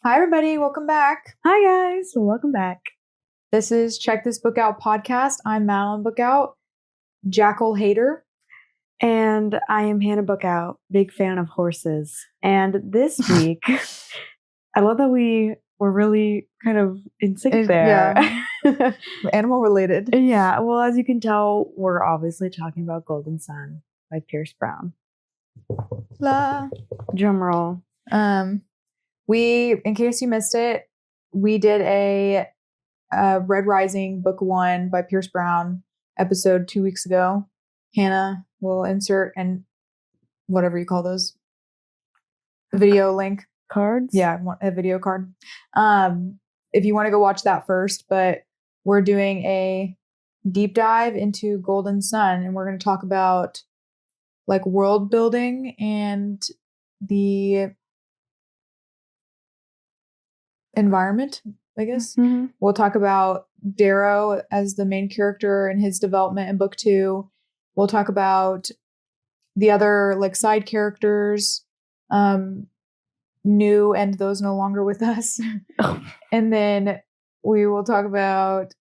Hi, everybody. Welcome back. Hi, guys. Welcome back. This is Check This Book Out podcast. I'm Madeline Bookout, jackal hater. And I am Hannah Bookout, big fan of horses. And this week, I love that we were really kind of in sync there. Yeah. Animal related. Yeah. Well, as you can tell, we're obviously talking about Golden Son by Pierce Brown. La. Drum roll. In case you missed it, we did a Red Rising Book 1 by Pierce Brown episode 2 weeks ago. Hannah will insert and whatever you call those video link Cards? Yeah, a video card. If you want to go watch that first, but we're doing a deep dive into Golden Son, and we're going to talk about like world building and the environment, I guess. Mm-hmm. We'll talk about Darrow as the main character and his development in book 2. We'll talk about the other like side characters, new and those no longer with us. And then we will talk about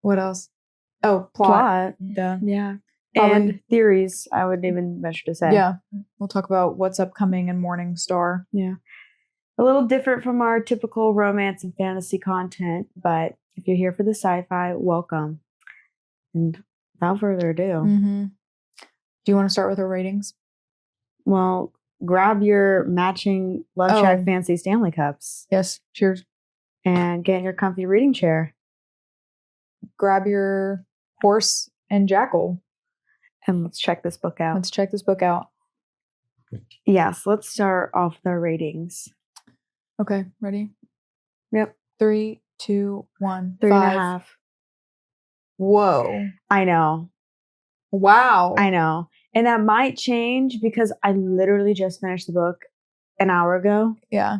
what else? Oh, plot. Yeah. Probably. And theories, I would even venture to say. Yeah. We'll talk about what's upcoming in Morning Star. Yeah. A little different from our typical romance and fantasy content, but if you're here for the sci-fi, welcome. And without further ado. Mm-hmm. Do you want to start with our ratings? Well, grab your matching Love Shack Fancy Stanley Cups. Yes. Cheers. And get in your comfy reading chair. Grab your horse and jackal. And let's check this book out. Yes, let's start off with our ratings. Okay, ready? Yep. 3, 2, 1. 3.5. Whoa. I know. Wow. I know. And that might change because I literally just finished the book an hour ago. Yeah.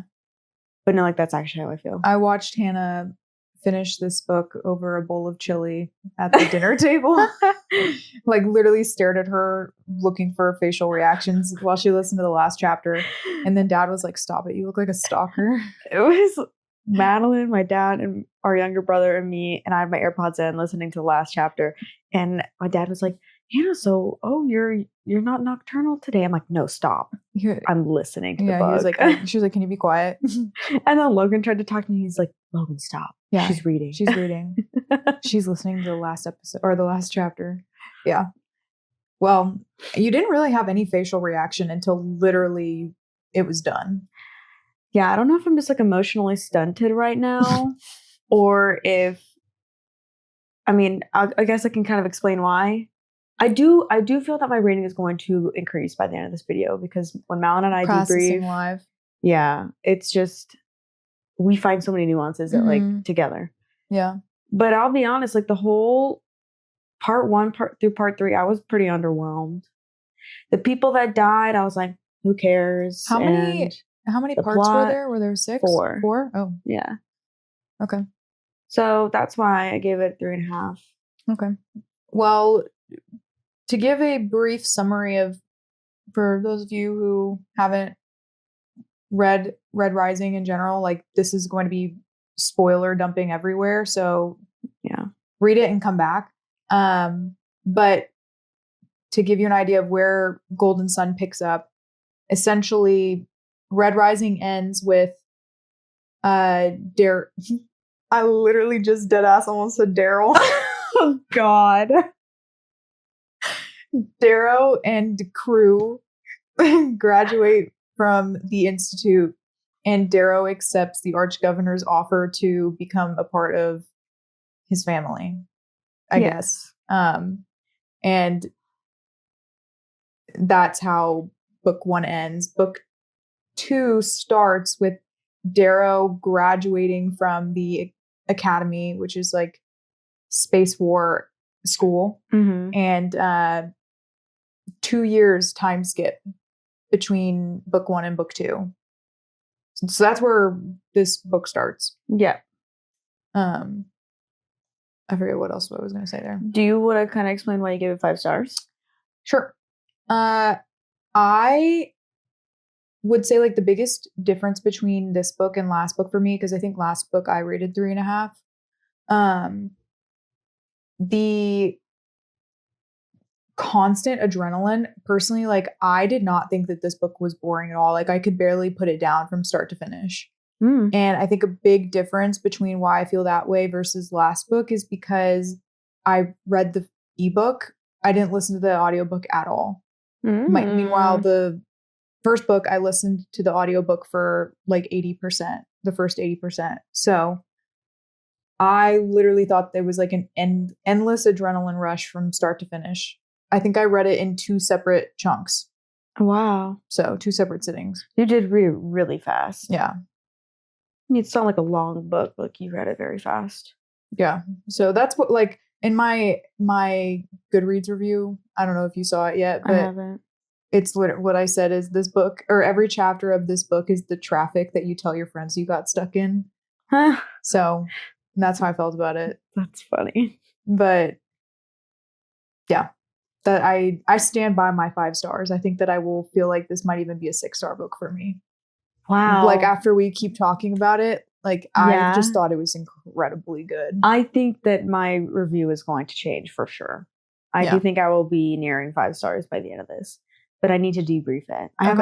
But no, like that's actually how I feel. I watched Hannah finish this book over a bowl of chili at the dinner table. Like literally stared at her looking for facial reactions while she listened to the last chapter. And then Dad was like, "Stop it. You look like a stalker." It was Madeline, my dad, and our younger brother and me, and I had my AirPods in listening to the last chapter. And my dad was like, "Hannah, so you're not nocturnal today?" I'm like, "No, stop. I'm listening to the book." He was like, she was like, "Can you be quiet?" And then Logan tried to talk to me. He's like, "Logan, stop. Yeah, she's reading. She's reading. She's listening to the last episode or the last chapter." Yeah. Well, you didn't really have any facial reaction until literally it was done. Yeah, I don't know if I'm just like emotionally stunted right now, or if, I guess I can kind of explain why. I do feel that my rating is going to increase by the end of this video because when Malin and I debrief live. Yeah, it's just we find so many nuances that like together. Yeah. But I'll be honest, like the whole part 1 through part 3, I was pretty underwhelmed. The people that died, I was like, who cares? How many parts were there? Were there 6? 4. 4? Oh. Yeah. Okay. So that's why I gave it 3.5. Okay. Well, to give a brief summary for those of you who haven't read Red Rising in general, like this is going to be spoiler dumping everywhere. So yeah, read it and come back. But to give you an idea of where Golden Son picks up, essentially Red Rising ends with I literally just dead ass almost said Daryl. Oh God. Darrow and crew graduate from the Institute, and Darrow accepts the Archgovernor's offer to become a part of his family, I guess. And that's how book 1 ends. Book 2 starts with Darrow graduating from the academy, which is like space war school, and 2 years time skip between book 1 and book 2. So that's where this book starts. Yeah. I forget what else I was going to say there. Do you want to kind of explain why you gave it 5 stars? Sure. I would say like the biggest difference between this book and last book for me, because I think last book I rated 3.5. The constant adrenaline, personally, like I did not think that this book was boring at all. Like I could barely put it down from start to finish. And I think a big difference between why I feel that way versus last book is because I read the ebook. I didn't listen to the audiobook at all. Meanwhile, the first book, I listened to the audiobook for like 80%, the first 80%. So I literally thought there was like an endless adrenaline rush from start to finish. I think I read it in 2 separate chunks. Wow. So 2 separate sittings. You did read really fast. Yeah. I mean, it's not like a long book, but you read it very fast. Yeah. So that's what, like, in my Goodreads review, I don't know if you saw it yet, but I haven't. It's what I said is this book, or every chapter of this book is the traffic that you tell your friends you got stuck in. So that's how I felt about it. That's funny. But yeah, that I stand by my 5 stars. I think that I will feel like this might even be a 6-star book for me. Wow. Like after we keep talking about it, like I just thought it was incredibly good. I think that my review is going to change for sure. I do think I will be nearing 5 stars by the end of this, but I need to debrief it. I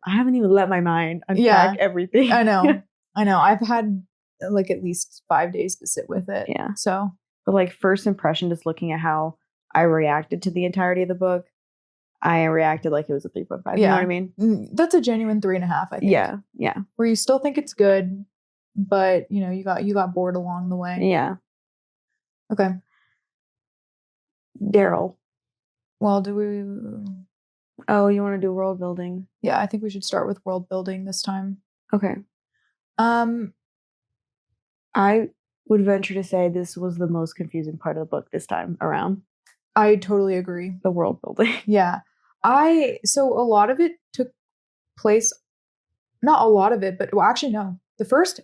haven't even let my mind unpack everything. I know. I've had like at least 5 days to sit with it. Yeah. So, but like first impression, just looking at how I reacted to the entirety of the book, I reacted like it was a 3.5. Yeah. You know what I mean? That's a genuine 3.5, I think. Yeah. Yeah. Where you still think it's good, but you know, you got bored along the way. Yeah. Okay. Daryl. Well, do we... Oh, you want to do world building? Yeah, I think we should start with world building this time. Okay. I would venture to say this was the most confusing part of the book this time around. I totally agree. The world building. Yeah. So a lot of it took place, not a lot of it, but well, actually, no. The first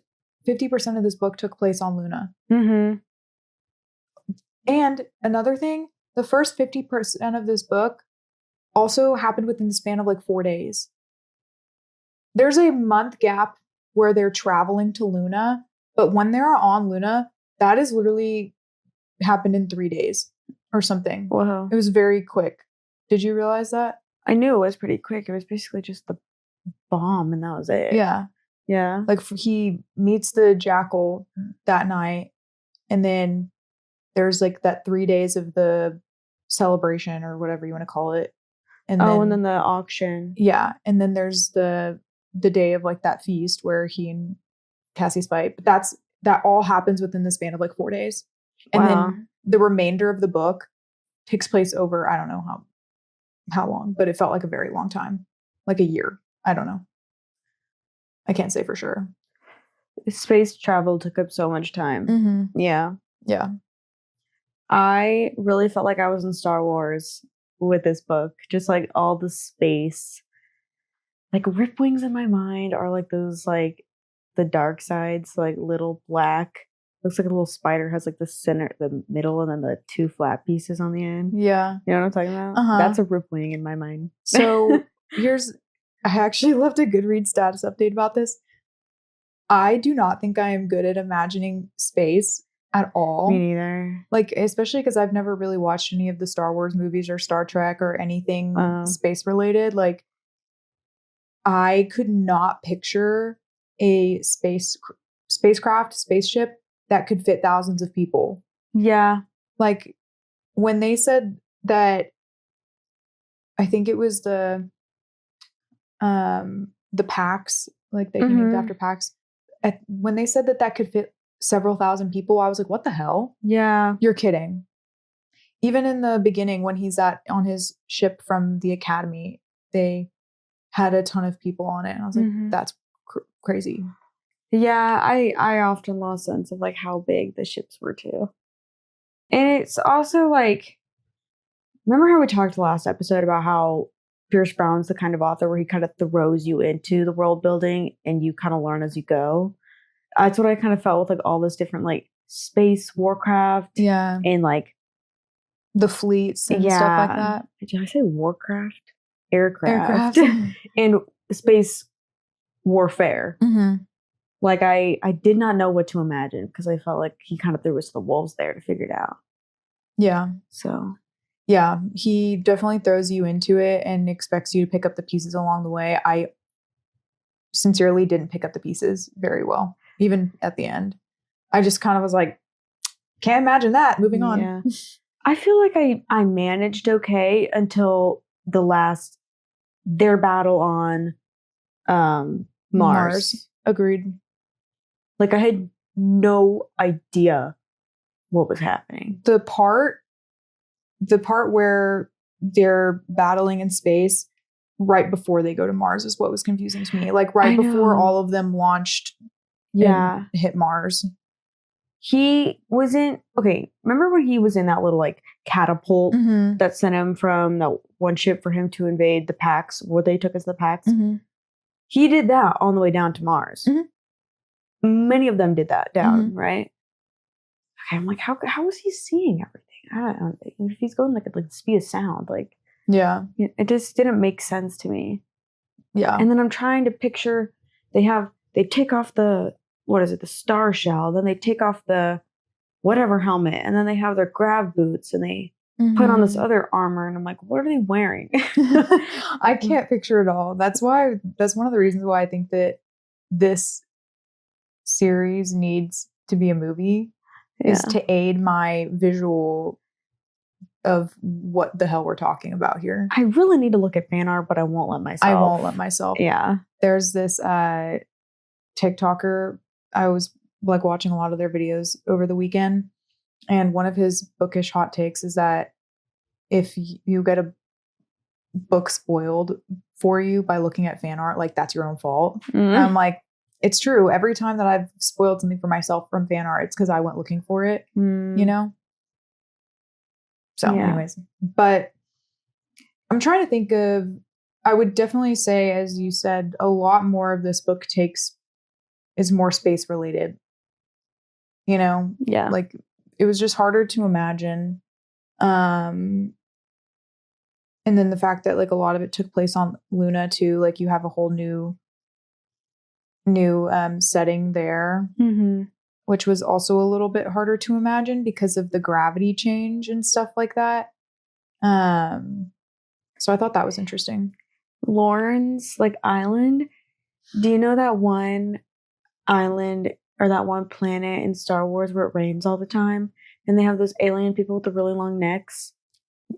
50% of this book took place on Luna. Mm-hmm. And another thing, the first 50% of this book also happened within the span of like 4 days. There's a month gap where they're traveling to Luna, but when they're on Luna, that is literally happened in 3 days or something. Wow. It was very quick. Did you realize that? I knew it was pretty quick. It was basically just the bomb and that was it. Yeah. Yeah. Like he meets the jackal that night, and then there's like that 3 days of the celebration or whatever you want to call it. And then the auction. Yeah. And then there's the day of like that feast where he and Cassius fight. But that all happens within the span of like 4 days. And then the remainder of the book takes place over, I don't know how long, but it felt like a very long time. Like a year. I don't know. I can't say for sure. Space travel took up so much time. Mm-hmm. Yeah. Yeah. I really felt like I was in Star Wars with this book. Just like all the space. Like rip wings in my mind are like those like the dark sides, like little black. Looks like a little spider, has like the center, the middle, and then the 2 flat pieces on the end. Yeah. You know what I'm talking about? Uh-huh. That's a rip wing in my mind. So I actually left a Goodreads status update about this. I do not think I am good at imagining space at all. Me neither. Like, especially because I've never really watched any of the Star Wars movies or Star Trek or anything space related. Like, I could not picture a spacecraft, spaceship that could fit thousands of people. Yeah. Like, when they said that, I think it was the packs, like they named after packs. When they said that could fit several thousand people, I was like, what the hell? Yeah. You're kidding. Even in the beginning, when he's on his ship from the academy, they had a ton of people on it. And I was like, that's crazy. Yeah, I often lost sense of like how big the ships were too. And it's also like, remember how we talked last episode about how Pierce Brown's the kind of author where he kind of throws you into the world building and you kind of learn as you go. That's what I kind of felt with like all this different like space Warcraft. Yeah. And like the fleets and stuff like that. Did I say Warcraft? Aircraft. And space warfare. Mm-hmm. Like I did not know what to imagine because I felt like he kind of threw us to the wolves there to figure it out. Yeah. So yeah, he definitely throws you into it and expects you to pick up the pieces along the way. I sincerely didn't pick up the pieces very well, even at the end. I just kind of was like, can't imagine that. Moving on. yeah. I feel like I managed okay until their battle on Mars. Agreed. Like I had no idea what was happening. The part where they're battling in space right before they go to Mars is what was confusing to me. Like right before all of them launched and hit Mars. He wasn't okay. Remember when he was in that little like catapult that sent him from that one ship for him to invade the Pax, what they took as the Pax? Mm-hmm. He did that on the way down to Mars. Mm-hmm. Many of them did that down, right? Okay, I'm like, how is he seeing everything? I don't know. If he's going like the speed of sound, like it just didn't make sense to me. Yeah, and then I'm trying to picture they take off the the star shell, then they take off the whatever helmet, and then they have their grav boots, and they put on this other armor, and I'm like, what are they wearing? I can't picture it all. That's one of the reasons why I think that this series needs to be a movie, is to aid my visual of what the hell we're talking about here. I really need to look at fan art, but I won't let myself. Yeah. There's this TikToker. I was like watching a lot of their videos over the weekend, and one of his bookish hot takes is that if you get a book spoiled for you by looking at fan art, like that's your own fault. And I'm like, it's true. Every time that I've spoiled something for myself from fan art, it's because I went looking for it, you know? So anyways, but I'm trying to think of, I would definitely say, as you said, a lot more of this book is more space related, you know? Yeah. Like it was just harder to imagine. And then the fact that like a lot of it took place on Luna too, like you have a whole new setting there, which was also a little bit harder to imagine because of the gravity change and stuff like that. So I thought that was interesting. Lorn's like island. Do you know that one island or that one planet in Star Wars where it rains all the time and they have those alien people with the really long necks?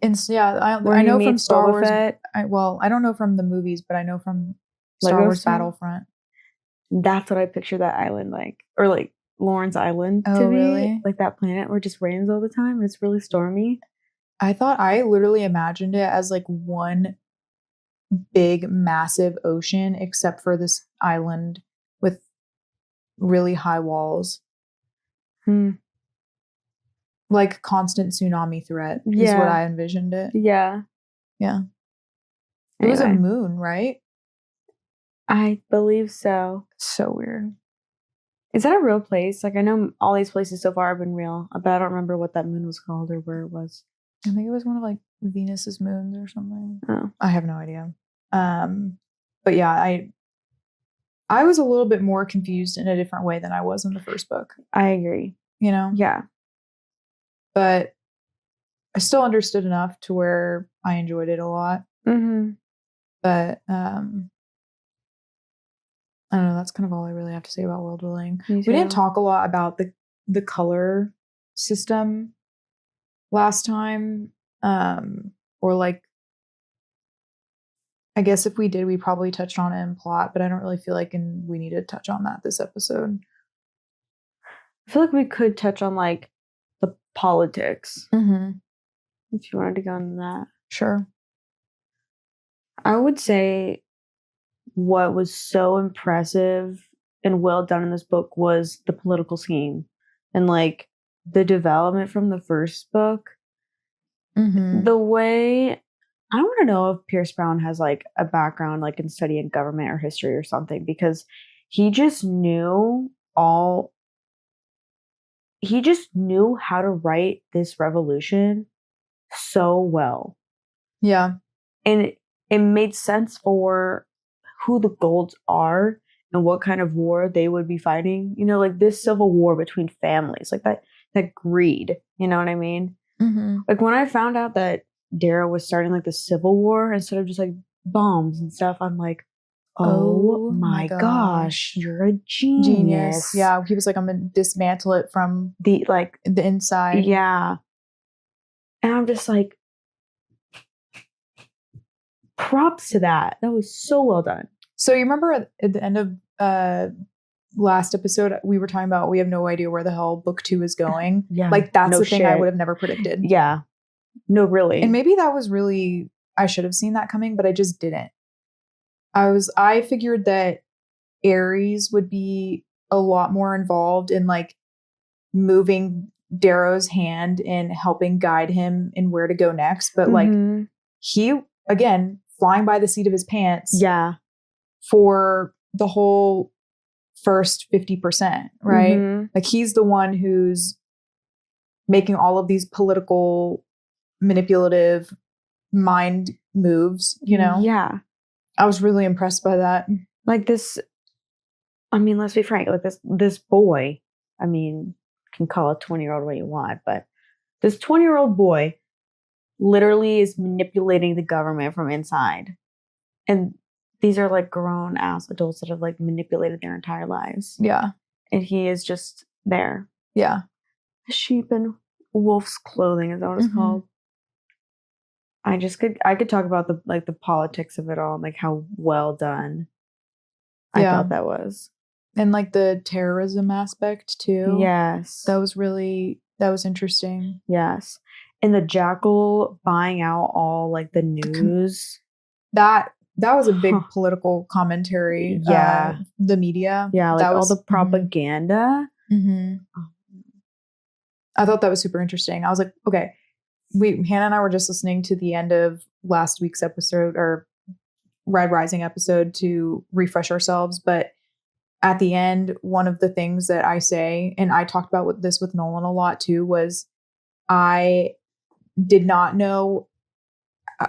And I know from Star Wars. I don't know from the movies, but I know from Star Wars Battlefront. That's what I picture that island like, or like Lorn's Island to be. Really? Like that planet where it just rains all the time and it's really stormy. I literally imagined it as like one big, massive ocean, except for this island with really high walls. Like constant tsunami threat is what I envisioned it. Yeah. Yeah. It was a moon, right? I believe so. So weird. Is that a real place? Like I know all these places so far have been real, but I don't remember what that moon was called or where it was. I think it was one of like Venus's moons or something. Oh. I have no idea. But yeah, I was a little bit more confused in a different way than I was in the first book. I agree. You know? Yeah. But I still understood enough to where I enjoyed it a lot. But I don't know, that's kind of all I really have to say about world building. We didn't talk a lot about the color system last time. Or like, I guess if we did, we probably touched on it in plot, but I don't really feel like we need to touch on that this episode. I feel like we could touch on like the politics. If you wanted to go into that. Sure. I would say what was so impressive and well done in this book was the political scheme and like the development from the first book. The way, I want to know if Pierce Brown has like a background like in studying government or history or something, because he just knew how to write this revolution so well. Yeah. And it made sense for who the Golds are and what kind of war they would be fighting. You know, like this civil war between families, like that greed. You know what I mean? Mm-hmm. Like when I found out that Darrow was starting like the civil war instead of just like bombs and stuff, I'm like, oh my gosh, you're a genius. Yeah, he was like, I'm gonna dismantle it from the inside. Yeah. And I'm just like, props to that. That was so well done. So you remember at the end of last episode, we were talking about we have no idea where the hell book 2 is going. Yeah, like that's no the thing I shit. would have never predicted. Yeah, no, really. And maybe that was really, I should have seen that coming, but I just didn't. I figured that Ares would be a lot more involved in like moving Darrow's hand and helping guide him in where to go next. But like he, again, flying by the seat of his pants. Yeah. For the whole first 50%, right? Like he's the one who's making all of these political, manipulative mind moves, you know? Yeah. I was really impressed by that. Like this, I mean, let's be frank, like this boy, I mean, can call a 20-year-old what you want, but this 20-year-old boy literally is manipulating the government from inside. And these are like grown ass adults that have like manipulated their entire lives. Yeah. And he is just there. Yeah. Sheep in wolf's clothing is that what it's called. I could talk about the politics of it all and like how well done I thought that was. And like the terrorism aspect too. Yes. That was interesting. Yes. And the jackal buying out all like the news. That was a big political commentary. Yeah. The media. Yeah, like that all the propaganda. I thought that was super interesting. I was like, okay, Hannah and I were just listening to the end of last week's episode or Red Rising episode to refresh ourselves. But at the end, one of the things that I say, and I talked about this with Nolan a lot too, was I did not know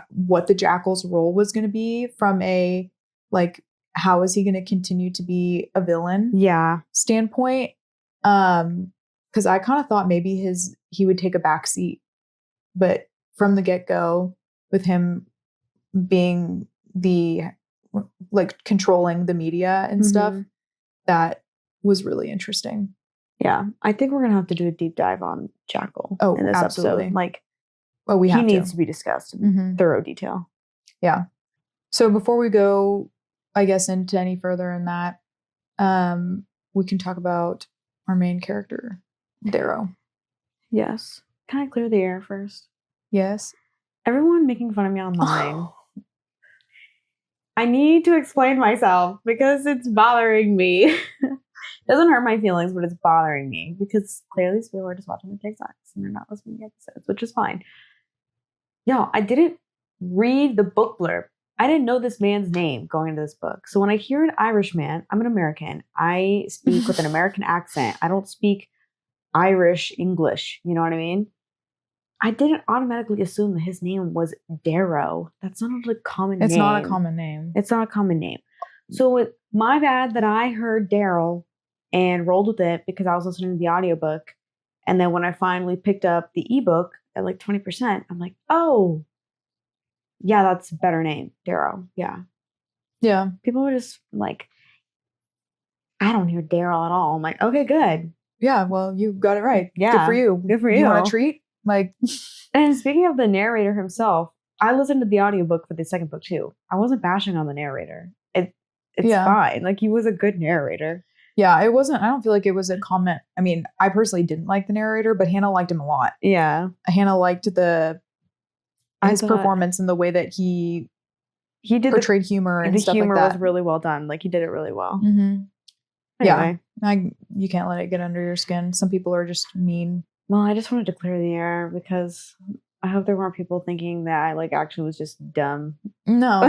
what the jackal's role was going to be from a, like, how is he going to continue to be a villain standpoint. Because I kind of thought maybe he would take a back seat. But from the get-go, with him being controlling the media and stuff, that was really interesting. Yeah. I think we're going to have to do a deep dive on Jackal in this absolutely. episode. Like, he needs to be discussed in thorough detail. Yeah. So before we go, I guess, into any further in that, we can talk about our main character, Darrow. Yes. Can I clear the air first? Yes. Everyone making fun of me online. I need to explain myself because it's bothering me. It doesn't hurt my feelings, but it's bothering me because clearly these people are just watching the TikToks and they're not listening to episodes, which is fine. No, I didn't read the book blurb. I didn't know this man's name going into this book. So when I hear an Irish man, I'm an American. I speak with an American accent. I don't speak Irish English. You know what I mean? I didn't automatically assume that his name was Darrow. That's not a common name. It's not a common name. It's not a common name. So it's my bad that I heard Daryl and rolled with it because I was listening to the audiobook. And then when I finally picked up the ebook at like 20%, I'm like, oh, yeah, that's a better name. Darrow. Yeah. Yeah. People were just like, I don't hear Daryl at all. I'm like, okay, good. Yeah, well, you got it right. Yeah. Good for you. Good for you. You want a treat? Like, and speaking of the narrator himself, I listened to the audiobook for the second book too. I wasn't bashing on the narrator. It's fine. Like, he was a good narrator. Yeah, it wasn't. I don't feel like it was a comment. I mean, I personally didn't like the narrator, but Hannah liked him a lot. Yeah. Hannah liked his performance and the way that he did portrayed humor and stuff like that. The humor was really well done. Like, he did it really well. Mm-hmm. Anyway. Yeah. You can't let it get under your skin. Some people are just mean. Well, I just wanted to clear the air because I hope there weren't people thinking that I actually was just dumb. No.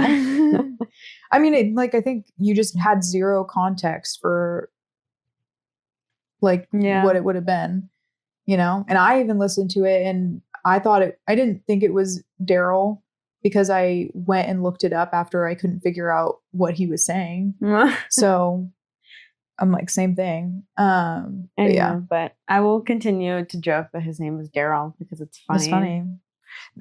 I mean, I think you just had zero context for what it would have been, you know? And I even listened to it and I didn't think it was Daryl because I went and looked it up after I couldn't figure out what he was saying. So I'm like, same thing. But I will continue to joke that his name is Daryl because it's funny. It's funny.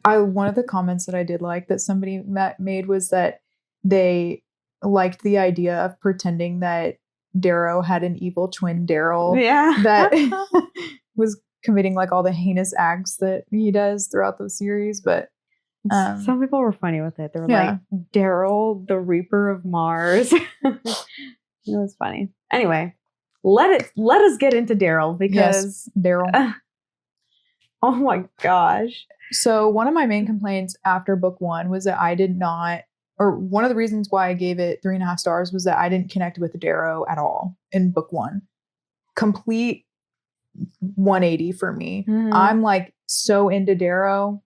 One of the comments that I did like that somebody made was that they liked the idea of pretending that Darrow had an evil twin, Daryl, that was committing like all the heinous acts that he does throughout the series. But some people were funny with it. They were like, Daryl, the Reaper of Mars. It was funny. Anyway, let us get into Daryl because Daryl. Oh my gosh. So one of my main complaints after book 1 was that I did not, or one of the reasons why I gave it 3.5 stars was that I didn't connect with Darrow at all in book 1. Complete 180 for me. Mm-hmm. I'm like so into Darrow.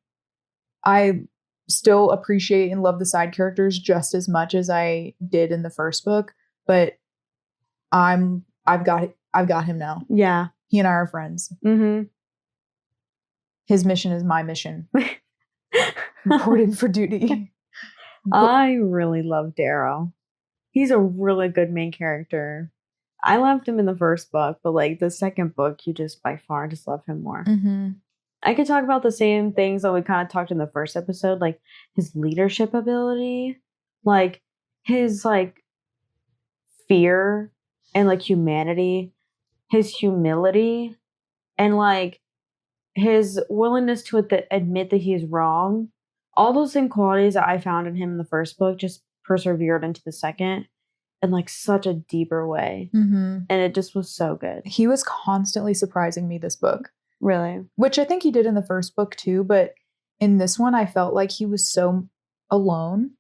I still appreciate and love the side characters just as much as I did in the first book, but I've got him now. Yeah. He and I are friends. Mm-hmm. His mission is my mission. Reported for duty. I really love Darrow. He's a really good main character. I loved him in the first book, but like the second book, you just by far just love him more. Mm-hmm. I could talk about the same things that we kind of talked in the first episode, like his leadership ability, like his like fear and like humanity, his humility, and like his willingness to admit that he is wrong. All those same qualities that I found in him in the first book just persevered into the second in like such a deeper way. Mm-hmm. And it just was so good. He was constantly surprising me this book. Really? Which I think he did in the first book too, but in this one I felt like he was so alone,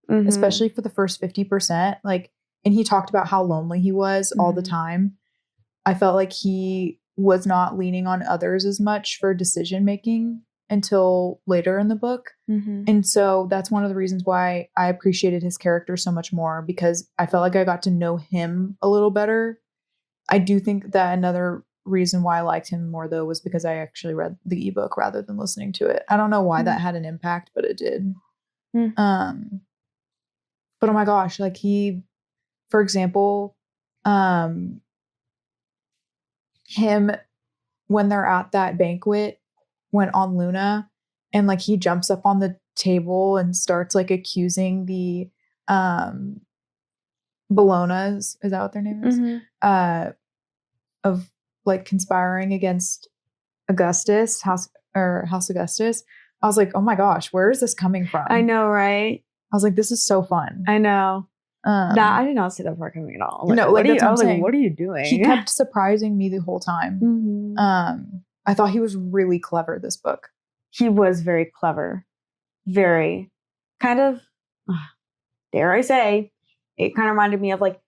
especially for the first 50%. Like, and he talked about how lonely he was all the time. I felt like he was not leaning on others as much for decision making until later in the book. And so that's one of the reasons why I appreciated his character so much more, because I felt like I got to know him a little better. I do think that another reason why I liked him more though was because I actually read the ebook rather than listening to it. I don't know why that had an impact, but it did. But oh my gosh, like he, for example, him when they're at that banquet went on Luna, and like he jumps up on the table and starts like accusing the Bolognas, is that what their name is? Of like conspiring against Augustus, House Augustus. I was like, oh my gosh, where is this coming from? I know, right? I was like, this is so fun. I know. I did not see that part coming at all. Like, no, like that's what I'm saying. Like, what are you doing? He kept surprising me the whole time. I thought he was really clever this book. He was very clever. Very. Kind of, dare I say, it kind of reminded me of like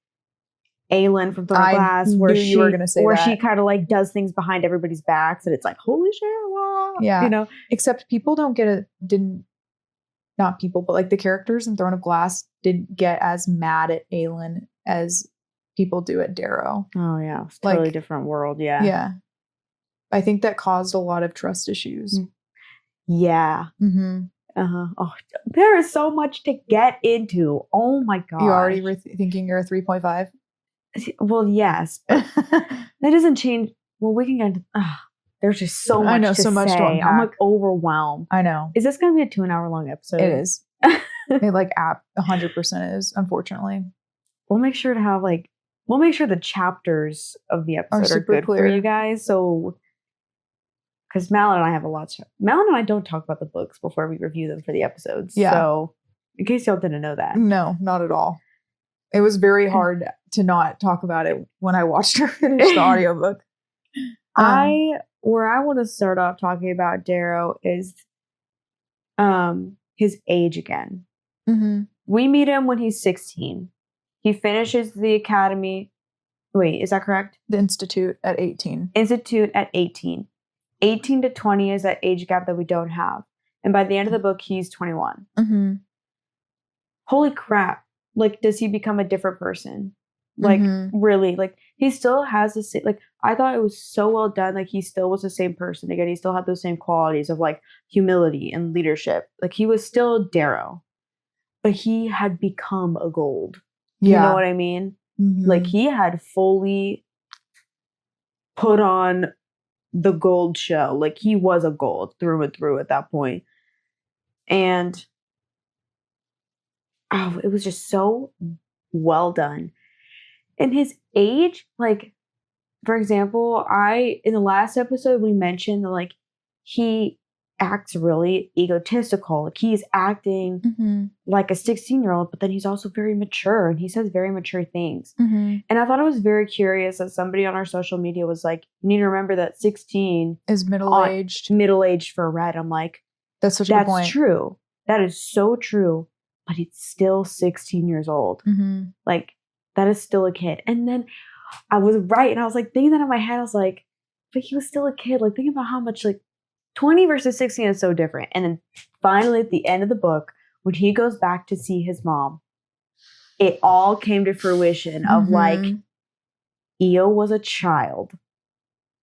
Aelin from Throne of Glass, where she kind of like does things behind everybody's backs, and it's like, holy shit, wow. Yeah. You know? Except people not people, but like the characters in Throne of Glass didn't get as mad at Aelin as people do at Darrow. Oh yeah. It's totally different world. Yeah. Yeah. I think that caused a lot of trust issues. Yeah. Oh, there is so much to get into. Oh my god. You already thinking you're a 3.5? Well, yes. But that doesn't change. Well, we can get into there's just so much to say. To unpack. I'm like overwhelmed. I know. Is this going to be a 2-hour long episode? It is. It like 100% is, unfortunately. We'll make sure to have we'll make sure the chapters of the episode are good clear for you guys. So, because Malin and I have a lot. Malin and I don't talk about the books before we review them for the episodes. Yeah. So, in case y'all didn't know that. No, not at all. It was very hard to not talk about it when I watched her finish the audiobook. Where I want to start off talking about Darrow is his age again. We meet him when he's 16. He finishes the academy. Wait, is that correct? The Institute at 18. Institute at 18. 18 to 20 is that age gap that we don't have. And by the end of the book, he's 21. Holy crap. Like, does he become a different person? Like, really? Like, he still has the same, like, I thought it was so well done. Like, he still was the same person. Again, he still had those same qualities of, like, humility and leadership. Like, he was still Darrow. But he had become a gold. You know what I mean? Like, he had fully put on the gold show. Like, he was a gold through and through at that point. And it was just so well done. And his age, like, for example, in the last episode, we mentioned that, like, he acts really egotistical. Like, he's acting like a 16-year-old, but then he's also very mature and he says very mature things. And I thought it was very curious that somebody on our social media was like, you need to remember that 16 is middle-aged. Middle-aged for Red. I'm like, that's such a good point. That's true. That is so true. But he's still 16 years old. Like, that is still a kid. And then I was right. And I was like, thinking that in my head, I was like, but he was still a kid. Like, think about how much, like, 20 versus 16 is so different. And then finally, at the end of the book, when he goes back to see his mom, it all came to fruition of, like, Io was a child.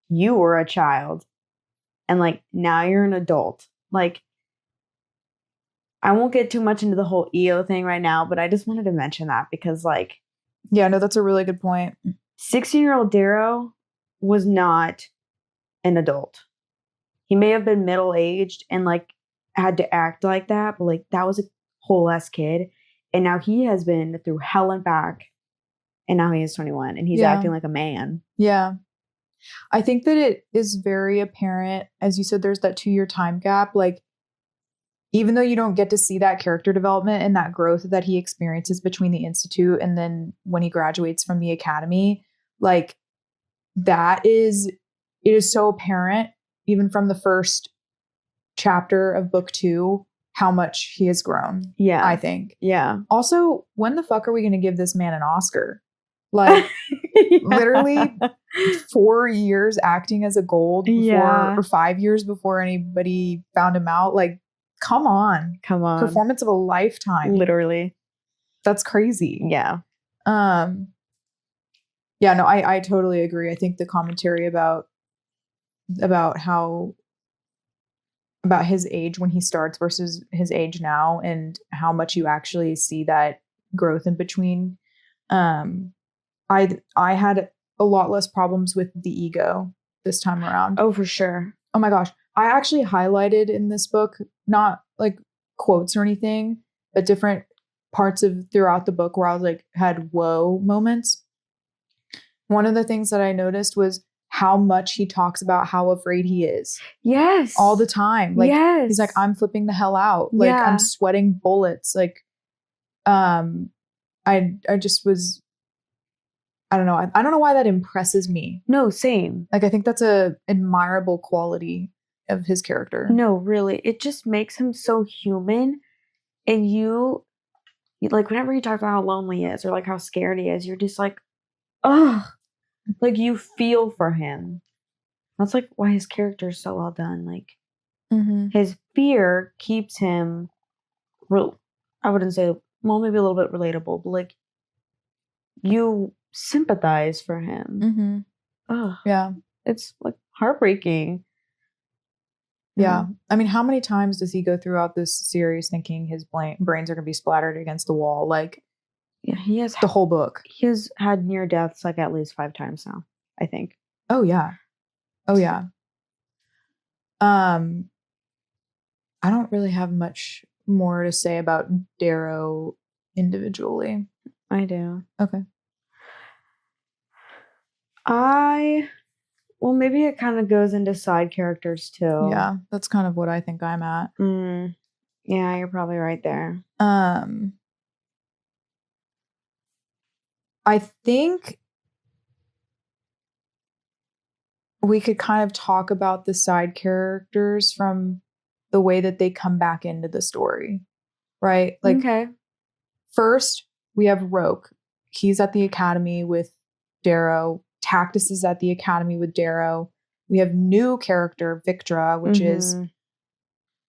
You were a child. And, like, now you're an adult. Like, I won't get too much into the whole Io thing right now, but I just wanted to mention that because, like... Yeah, no, that's a really good point. 16-year-old Darrow was not an adult. He may have been middle-aged and, like, had to act like that, but, like, that was a whole-ass kid. And now he has been through hell and back, and now he is 21, and he's acting like a man. Yeah. I think that it is very apparent, as you said, there's that 2-year time gap, like, even though you don't get to see that character development and that growth that he experiences between the Institute and then when he graduates from the academy, like, it is so apparent, even from the first chapter of book 2, how much he has grown. Yeah. I think. Yeah. Also, when the fuck are we going to give this man an Oscar? Like, literally 4 years acting as a gold before, or 5 years before anybody found him out. Like, come on. Performance of a lifetime. Literally. That's crazy. Yeah. Yeah, no, I totally agree. I think the commentary about his age when he starts versus his age now and how much you actually see that growth in between. I had a lot less problems with the ego this time around. Oh, for sure. Oh my gosh. I actually highlighted in this book, not like quotes or anything, but different parts of throughout the book where I was like, had whoa moments. One of the things that I noticed was how much he talks about how afraid he is. Yes. All the time. Like, he's like, I'm flipping the hell out. Like, I'm sweating bullets. Like, I just was, I don't know. I don't know why that impresses me. No, same. Like, I think that's a admirable quality of his character. No, really. It just makes him so human. And you like, whenever he talks about how lonely he is or like how scared he is, you're just like, ugh. Like, you feel for him. That's like why his character is so well done. Like, his fear keeps him I wouldn't say, well, maybe a little bit relatable, but like, you sympathize for him. Oh, yeah. It's like heartbreaking. Yeah. I mean, how many times does he go throughout this series thinking his brains are going to be splattered against the wall? Like, yeah, he has the whole book. He has had near deaths like at least 5 times now, I think. Oh, yeah. Oh, yeah. I don't really have much more to say about Darrow individually. I do. Okay. Well, maybe it kind of goes into side characters too. Yeah, that's kind of what I think I'm at. Yeah, you're probably right there. I think we could kind of talk about the side characters from the way that they come back into the story, right? Like, okay. First, we have Roque. He's at the academy with Darrow. Tactus is at the academy with Darrow. We have new character, Victra, which is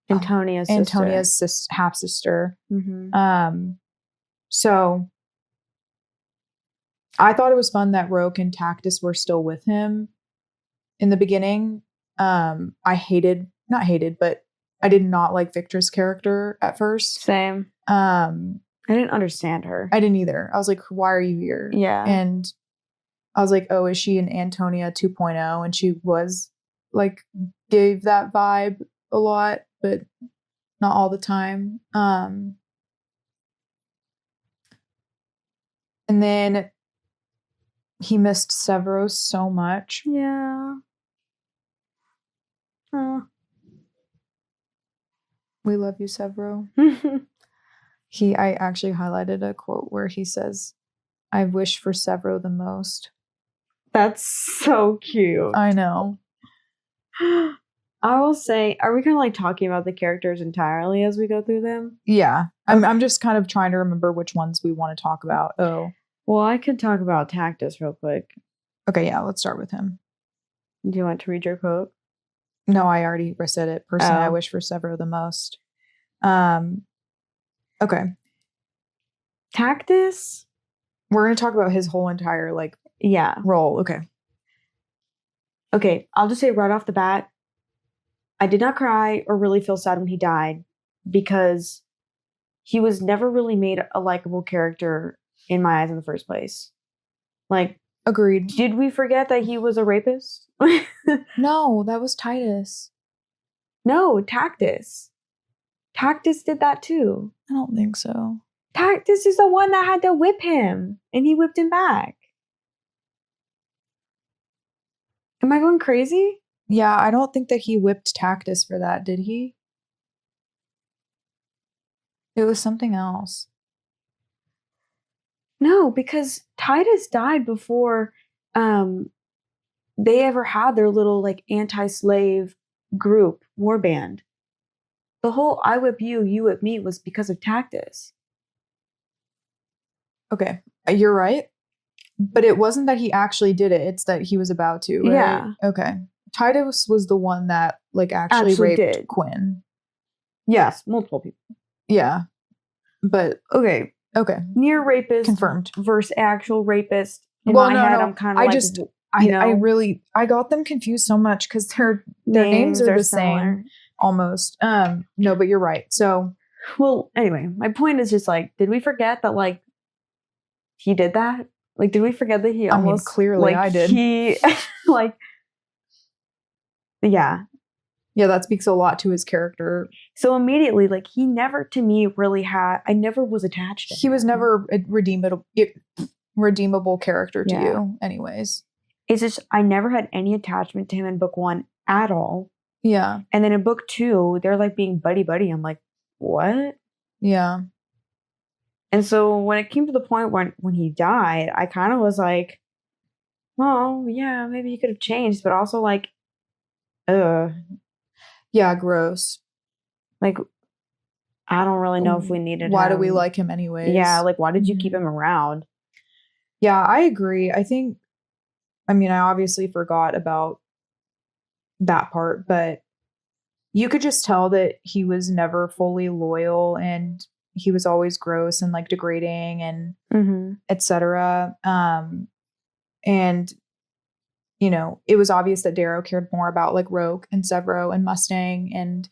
Antonia's half-sister. So I thought it was fun that Roque and Tactus were still with him in the beginning. I did not like Victra's character at first. Same. I didn't understand her. I didn't either. I was like, why are you here? Yeah. And I was like, oh, is she an Antonia 2.0? And she was like, gave that vibe a lot, but not all the time. And then he missed Sevro so much. Yeah. We love you, Sevro. I actually highlighted a quote where he says, I wish for Sevro the most. That's so cute. I know. I will say, are we kind of like talking about the characters entirely as we go through them? Yeah. I'm just kind of trying to remember which ones we want to talk about. Oh. Well, I could talk about Tactus real quick. Okay, yeah, let's start with him. Do you want to read your quote? No, I already said it. Personally, I wish for Sevro the most. Okay. Tactus? We're going to talk about his whole entire, role. Okay. Okay, I'll just say right off the bat, I did not cry or really feel sad when he died because he was never really made a likable character in my eyes in the first place. Agreed. Did we forget that he was a rapist? No, that was Titus. No, Tactus. Tactus did that too. I don't think so. Tactus is the one that had to whip him, and he whipped him back. Am I going crazy? Yeah, I don't think that he whipped Tactus for that, did he? It was something else. No, because Titus died before they ever had their little anti-slave group war band. The whole I whip you, you whip me was because of Tactus. Okay, you're right. But it wasn't that he actually did it. It's that he was about to, right? Yeah. Okay. Titus was the one that actually raped did. Quinn. Yes, multiple people. Yeah. But okay. Near rapist confirmed versus actual rapist. In my head, I'm kind of I got them confused so much because their names are the same almost. No, but you're right. So, well, anyway, my point is just did we forget that he did that? Did we forget that he almost clearly I did. He yeah. Yeah, that speaks a lot to his character. So immediately, he never, to me, really I never was attached to him. He was never a redeemable character to you, anyways. It's just, I never had any attachment to him in book 1 at all. Yeah. And then in book 2, they're being buddy-buddy. I'm like, what? Yeah. And so when it came to the point when he died, I kind of was like, oh, yeah, maybe he could have changed, but also yeah, gross. I don't really know if we needed why him. do we like him anyways? Yeah, why did you keep him around? Yeah, I agree. I obviously forgot about that part, but you could just tell that he was never fully loyal and he was always gross and degrading and etc. And it was obvious that Darrow cared more about roque and sevro and mustang and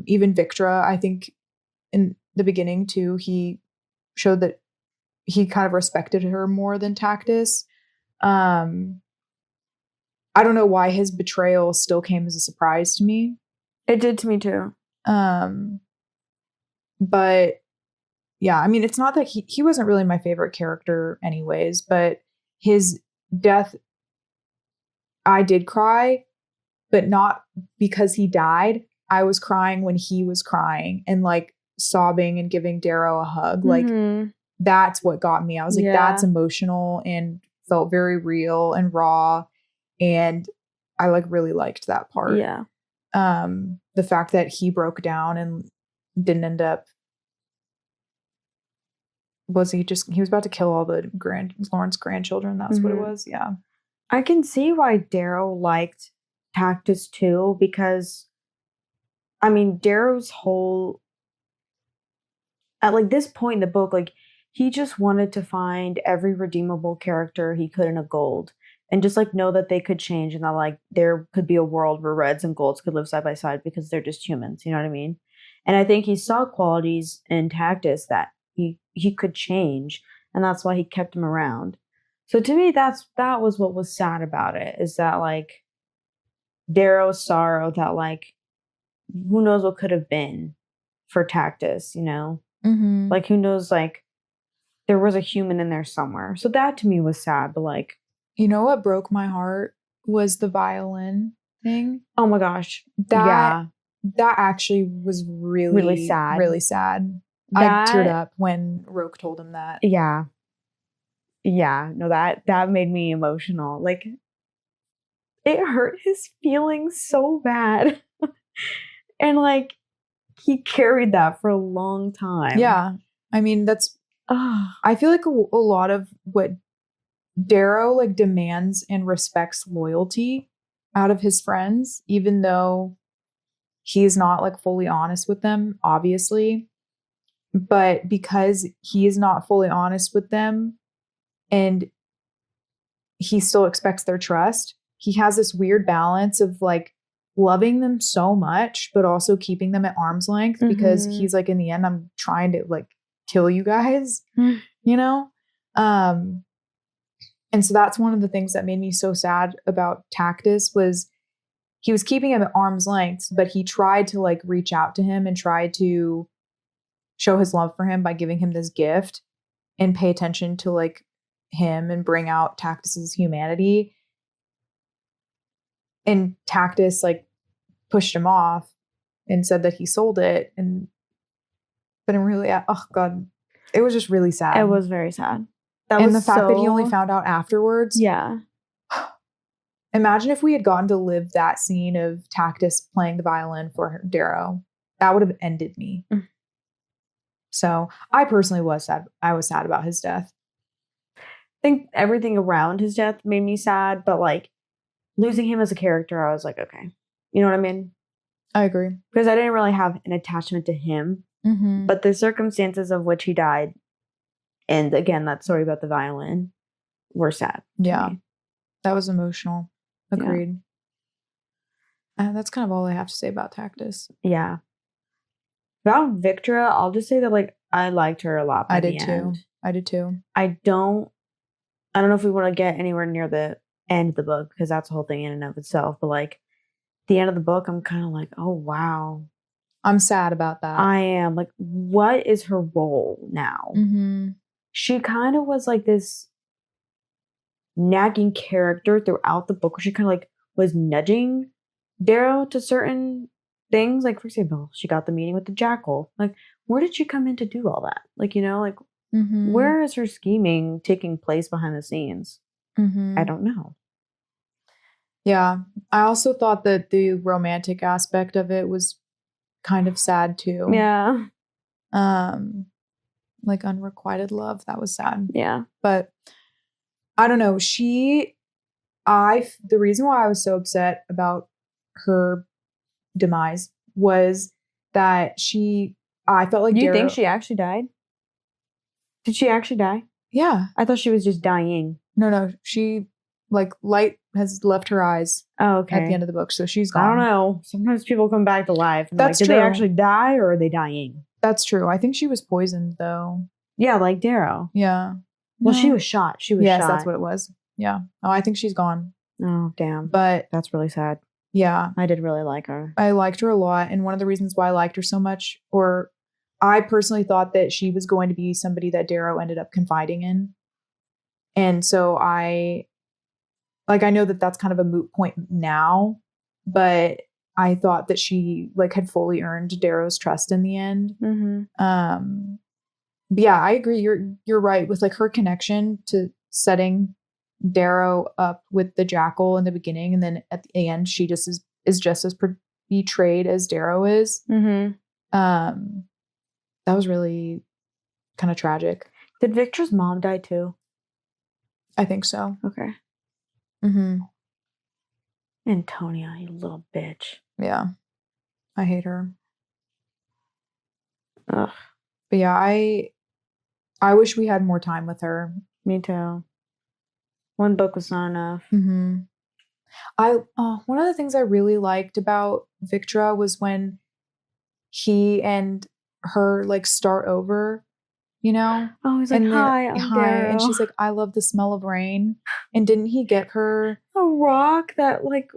even victra. I think in the beginning too, he showed that he kind of respected her more than Tactus. I don't know why his betrayal still came as a surprise to me. It did to me too. But yeah, it's not that he wasn't really my favorite character anyways, but his death, I did cry, but not because he died. I was crying when he was crying and sobbing and giving Darrow a hug. That's what got me. I was that's emotional and felt very real and raw. And I like really liked that part. Yeah. The fact that he broke down and didn't end up, he was about to kill all the Lorn's grandchildren. That's what it was. Yeah. I can see why Darrow liked Tactus too, because I mean, Darrow's whole, at like this point in the book, like he just wanted to find every redeemable character he could in a gold, and just like know that they could change, and that like there could be a world where reds and golds could live side by side because they're just humans. You know what I mean? And I think he saw qualities in Tactus that he could change, and that's why he kept him around. So to me, that was what was sad about it, is that like Darrow's sorrow that like who knows what could have been for Tactus, you know? Mm-hmm. Like who knows, like there was a human in there somewhere. So that to me was sad, but like, you know what broke my heart was the violin thing. oh my gosh. That actually was really sad. Really sad. I teared up when Roque told him that. Yeah. Yeah. No, that made me emotional. Like it hurt his feelings so bad. And like he carried that for a long time. Yeah. I mean, that's I feel like a lot of what Darrow like demands and respects loyalty out of his friends, even though he's not like fully honest with them, obviously. But because he is not fully honest with them and he still expects their trust, he has this weird balance of like loving them so much, but also keeping them at arm's length because he's like, in the end, I'm trying to like kill you guys, you know? And so that's one of the things that made me so sad about Tactus was he was keeping him at arm's length, but he tried to like reach out to him and try to show his love for him by giving him this gift and pay attention to like him and bring out Tactus's humanity. And Tactus like pushed him off and said that he sold it. But in really, oh God, it was just really sad. It was very sad. And the fact that he only found out afterwards. Yeah. Imagine if we had gotten to live that scene of Tactus playing the violin for Darrow. That would have ended me. So I personally was sad. I was sad about his death. I think everything around his death made me sad, but like losing him as a character, I was like, okay. You know what I mean? I agree. Because I didn't really have an attachment to him, but the circumstances of which he died, and again, that story about the violin, were sad. Yeah. That was emotional. Agreed. Yeah. That's kind of all I have to say about Tactus. Yeah. About Victra, I'll just say that like I liked her a lot. I did too. I don't know if we want to get anywhere near the end of the book because that's a whole thing in and of itself. But like the end of the book, I'm kind of like, oh wow, I'm sad about that. I am like, what is her role now? She kind of was like this nagging character throughout the book where she kind of like was nudging Darrow to certain things. Like, for example, she got the meeting with the jackal. Like, where did she come in to do all that? Like, you know, like where is her scheming taking place behind the scenes? I don't know. Yeah. I also thought that the romantic aspect of it was kind of sad too. Yeah. Like unrequited love. That was sad. Yeah. But I don't know. The reason why I was so upset about her demise was that I felt like Do you think she actually died? Did she actually die? Yeah. I thought she was just dying. No. She, like, light has left her eyes at the end of the book, so she's gone. I don't know. Sometimes people come back to life. And That's like, true. Did they actually die or are they dying? That's true. I think she was poisoned, though. Yeah, like Darrow. Yeah. Well, she was shot. Yes, that's what it was. Yeah. Oh, I think she's gone. Oh, damn. But that's really sad. Yeah. I did really like her. I liked her a lot. And one of the reasons why I liked her so much, or I personally thought that she was going to be somebody that Darrow ended up confiding in. And so I know that that's kind of a moot point now, but I thought that she like had fully earned Darrow's trust in the end. But yeah, I agree. You're right with like her connection to setting Darrow up with the jackal in the beginning, and then at the end she just is just as betrayed as Darrow is. That was really kind of tragic. Did Victra's mom die too? I think so. Okay. Antonia, you little bitch. Yeah. I hate her. Ugh. But yeah, I wish we had more time with her. Me too. One book was not enough. One of the things I really liked about Victra was when he and her like start over, you know? Oh, he's like, And then, hi, I'm Darrow. and she's like, I love the smell of rain. And didn't he give her a rock that like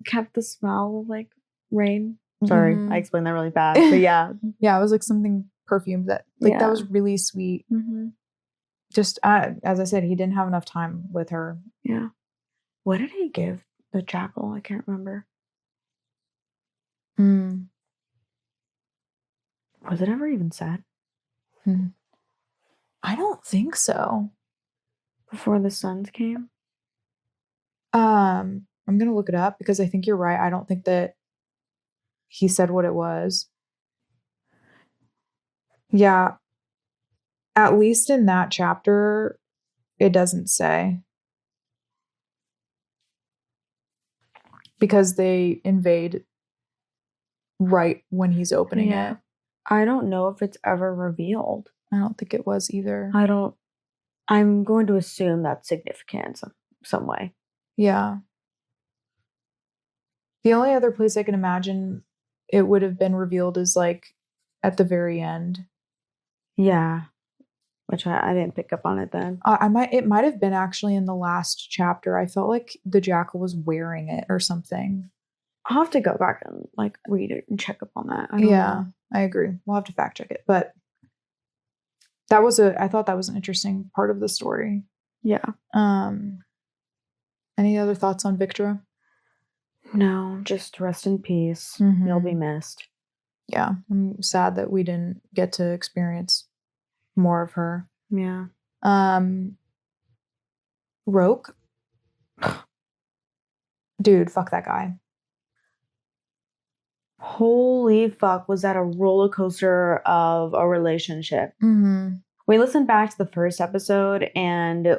kept the smell of like rain? Sorry, I explained that really bad, but yeah. Yeah, it was like something perfumed that like that was really sweet. Just as I said, he didn't have enough time with her. Yeah. What did he give the jackal? I can't remember. Was it ever even said? I don't think so. Before the sons came? I'm gonna look it up because I think you're right. I don't think that he said what it was. Yeah. At least in that chapter, it doesn't say. Because they invade right when he's opening it. I don't know if it's ever revealed. I don't think it was either. I'm going to assume that's significant in some way. Yeah. The only other place I can imagine it would have been revealed is like at the very end. Yeah. Which I didn't pick up on it then. It might have been actually in the last chapter. I felt like the jackal was wearing it or something. I'll have to go back and like read it and check up on that. I don't know. I agree. We'll have to fact check it. But I thought that was an interesting part of the story. Yeah. Any other thoughts on Victra? No, just rest in peace. You'll be missed. Yeah. I'm sad that we didn't get to experience more of her. Yeah. Roque. Dude, fuck that guy. Holy fuck, was that a roller coaster of a relationship? We listened back to the first episode and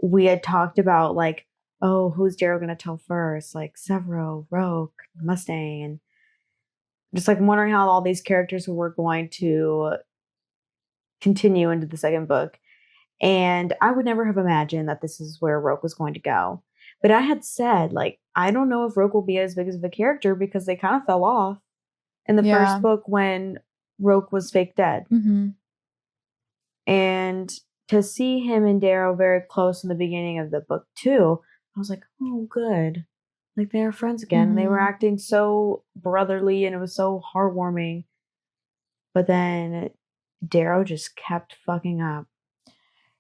we had talked about like, oh, who's Darrow gonna tell first? Like Sevro, Roque, Mustang, and just like wondering how all these characters were going to continue into the second book. And I would never have imagined that this is where Roque was going to go. But I had said, like, I don't know if Roque will be as big of a character because they kind of fell off in the first book when Roque was fake dead. And to see him and Darrow very close in the beginning of the book 2, I was like, oh, good. Like, they're friends again. They were acting so brotherly and it was so heartwarming. But then Darrow just kept fucking up.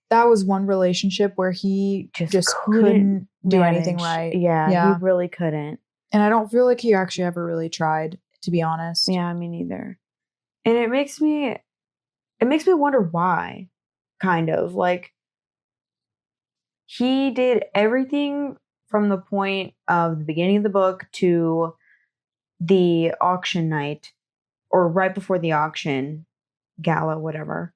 That was one relationship where he just couldn't do anything right. Yeah, he really couldn't. And I don't feel like he actually ever really tried, to be honest. Yeah, me neither. And it makes me wonder why, kind of. Like, he did everything from the point of the beginning of the book to the auction night, or right before the auction, gala, whatever,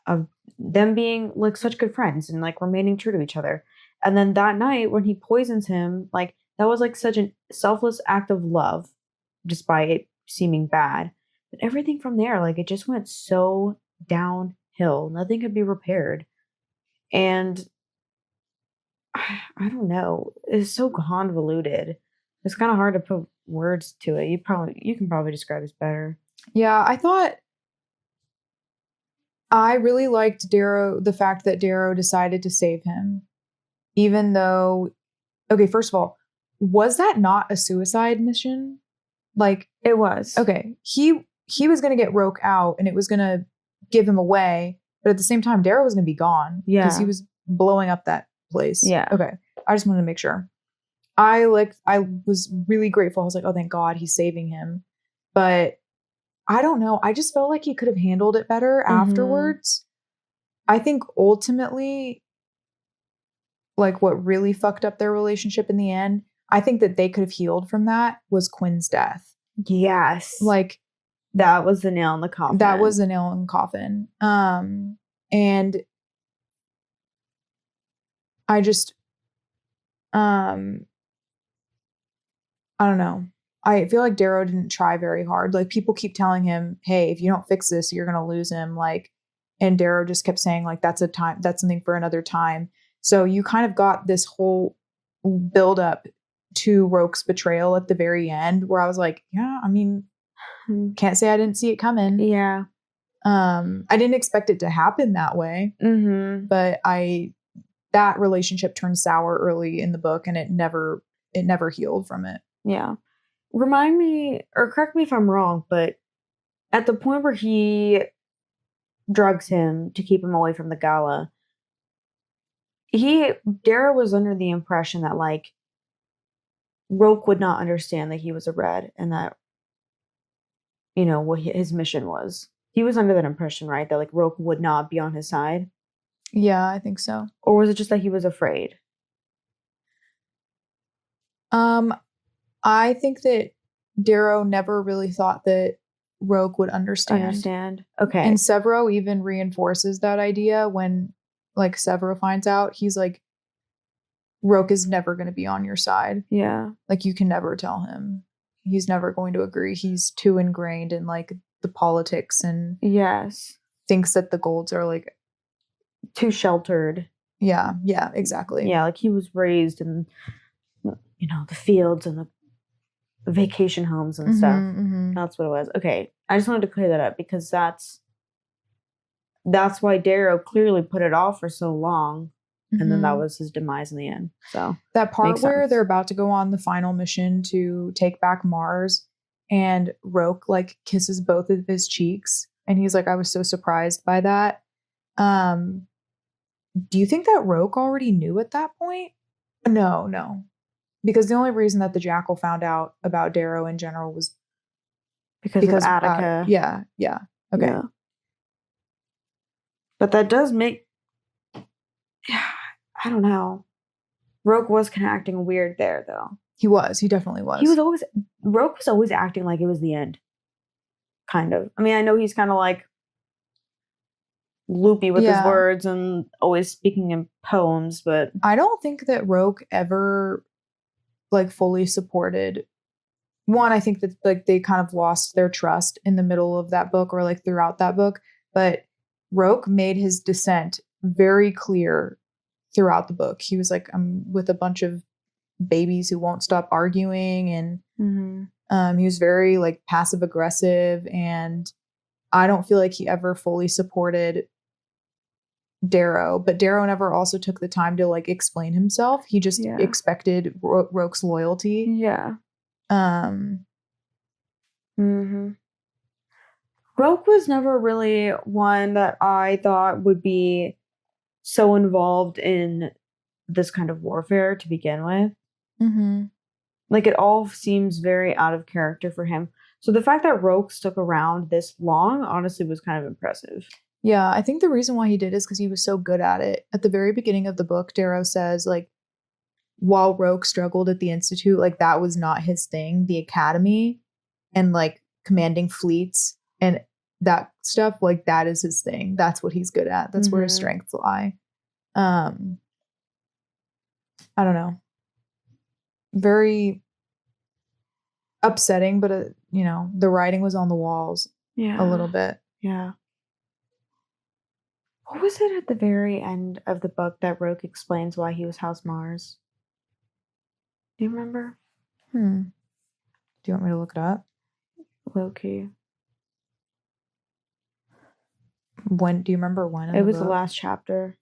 of them being like such good friends and like remaining true to each other. And then that night when he poisons him, like that was like such a selfless act of love, despite it seeming bad. But everything from there, like it just went so downhill. Nothing could be repaired. And I don't know. It's so convoluted. It's kind of hard to put words to it. You can probably describe this better. Yeah, I really liked Darrow, the fact that Darrow decided to save him. Even though, okay, first of all, was that not a suicide mission? Like, it was. Okay, he was going to get Roque out and it was going to give him away. But at the same time, Darrow was going to be gone. Yeah. Because he was blowing up that place. Yeah. Okay, I just wanted to make sure. I was really grateful. I was like, oh, thank God he's saving him. But I don't know. I just felt like he could have handled it better afterwards. I think ultimately, like what really fucked up their relationship in the end, I think that they could have healed from that was Quinn's death. Yes. Like that was the nail in the coffin. That was the nail in the coffin. And I just, I don't know. I feel like Darrow didn't try very hard. Like people keep telling him, hey, if you don't fix this, you're going to lose him. Like, and Darrow just kept saying like, that's something for another time. So you kind of got this whole build up to Roque's betrayal at the very end where I was like, yeah, I mean, can't say I didn't see it coming. Yeah. I didn't expect it to happen that way, but that relationship turned sour early in the book, and it never healed from it. Yeah. Remind me, or correct me if I'm wrong, but at the point where he drugs him to keep him away from the gala, Darrow was under the impression that, like, Roque would not understand that he was a red and that, you know, what his mission was. He was under that impression, right? That, like, Roque would not be on his side? Yeah, I think so. Or was it just that he was afraid? I think that Darrow never really thought that Roque would understand. Okay. And Sevro even reinforces that idea when, like, Sevro finds out. He's like, Roque is never going to be on your side. Yeah. Like, you can never tell him. He's never going to agree. He's too ingrained in, like, the politics and yes, thinks that the Golds are, like, too sheltered. Yeah, exactly. Yeah, like he was raised in, you know, the fields and the vacation homes and stuff. That's what it was. Okay, I just wanted to clear that up because that's why Darrow clearly put it off for so long, and then that was his demise in the end. So that part where they're about to go on the final mission to take back Mars, and Roque, like, kisses both of his cheeks, and he's like, I was so surprised by that. Do you think that Roque already knew at that point? No. Because the only reason that the jackal found out about Darrow in general was because of Attica. Yeah. Okay. Yeah. But that does make... I don't know. Roque was kind of acting weird there, though. He was. He definitely was. Roque was always acting like it was the end. Kind of. I mean, I know he's kind of like loopy with his words and always speaking in poems, but I don't think that Roque ever, like, fully supported. One, I think that, like, they kind of lost their trust in the middle of that book, or, like, throughout that book, but Roque made his dissent very clear throughout the book. He was like, I'm with a bunch of babies who won't stop arguing, and he was very, like, passive aggressive, and I don't feel like he ever fully supported Darrow, but Darrow never also took the time to, like, explain himself. He just expected Roque's loyalty. Yeah. Roque was never really one that I thought would be so involved in this kind of warfare to begin with. Like, it all seems very out of character for him. So the fact that Roque stuck around this long, honestly, was kind of impressive. Yeah, I think the reason why he did is because he was so good at it. At the very beginning of the book, Darrow says, like, while Roque struggled at the Institute, like, that was not his thing. The Academy and, like, commanding fleets and that stuff, like, that is his thing. That's what he's good at. That's where his strengths lie. I don't know. Very upsetting, but, you know, the writing was on the walls a little bit. Yeah. What was it at the very end of the book that Roque explains why he was House Mars? Do you remember? Do you want me to look it up? Low-key. When do you remember when? It was the last chapter.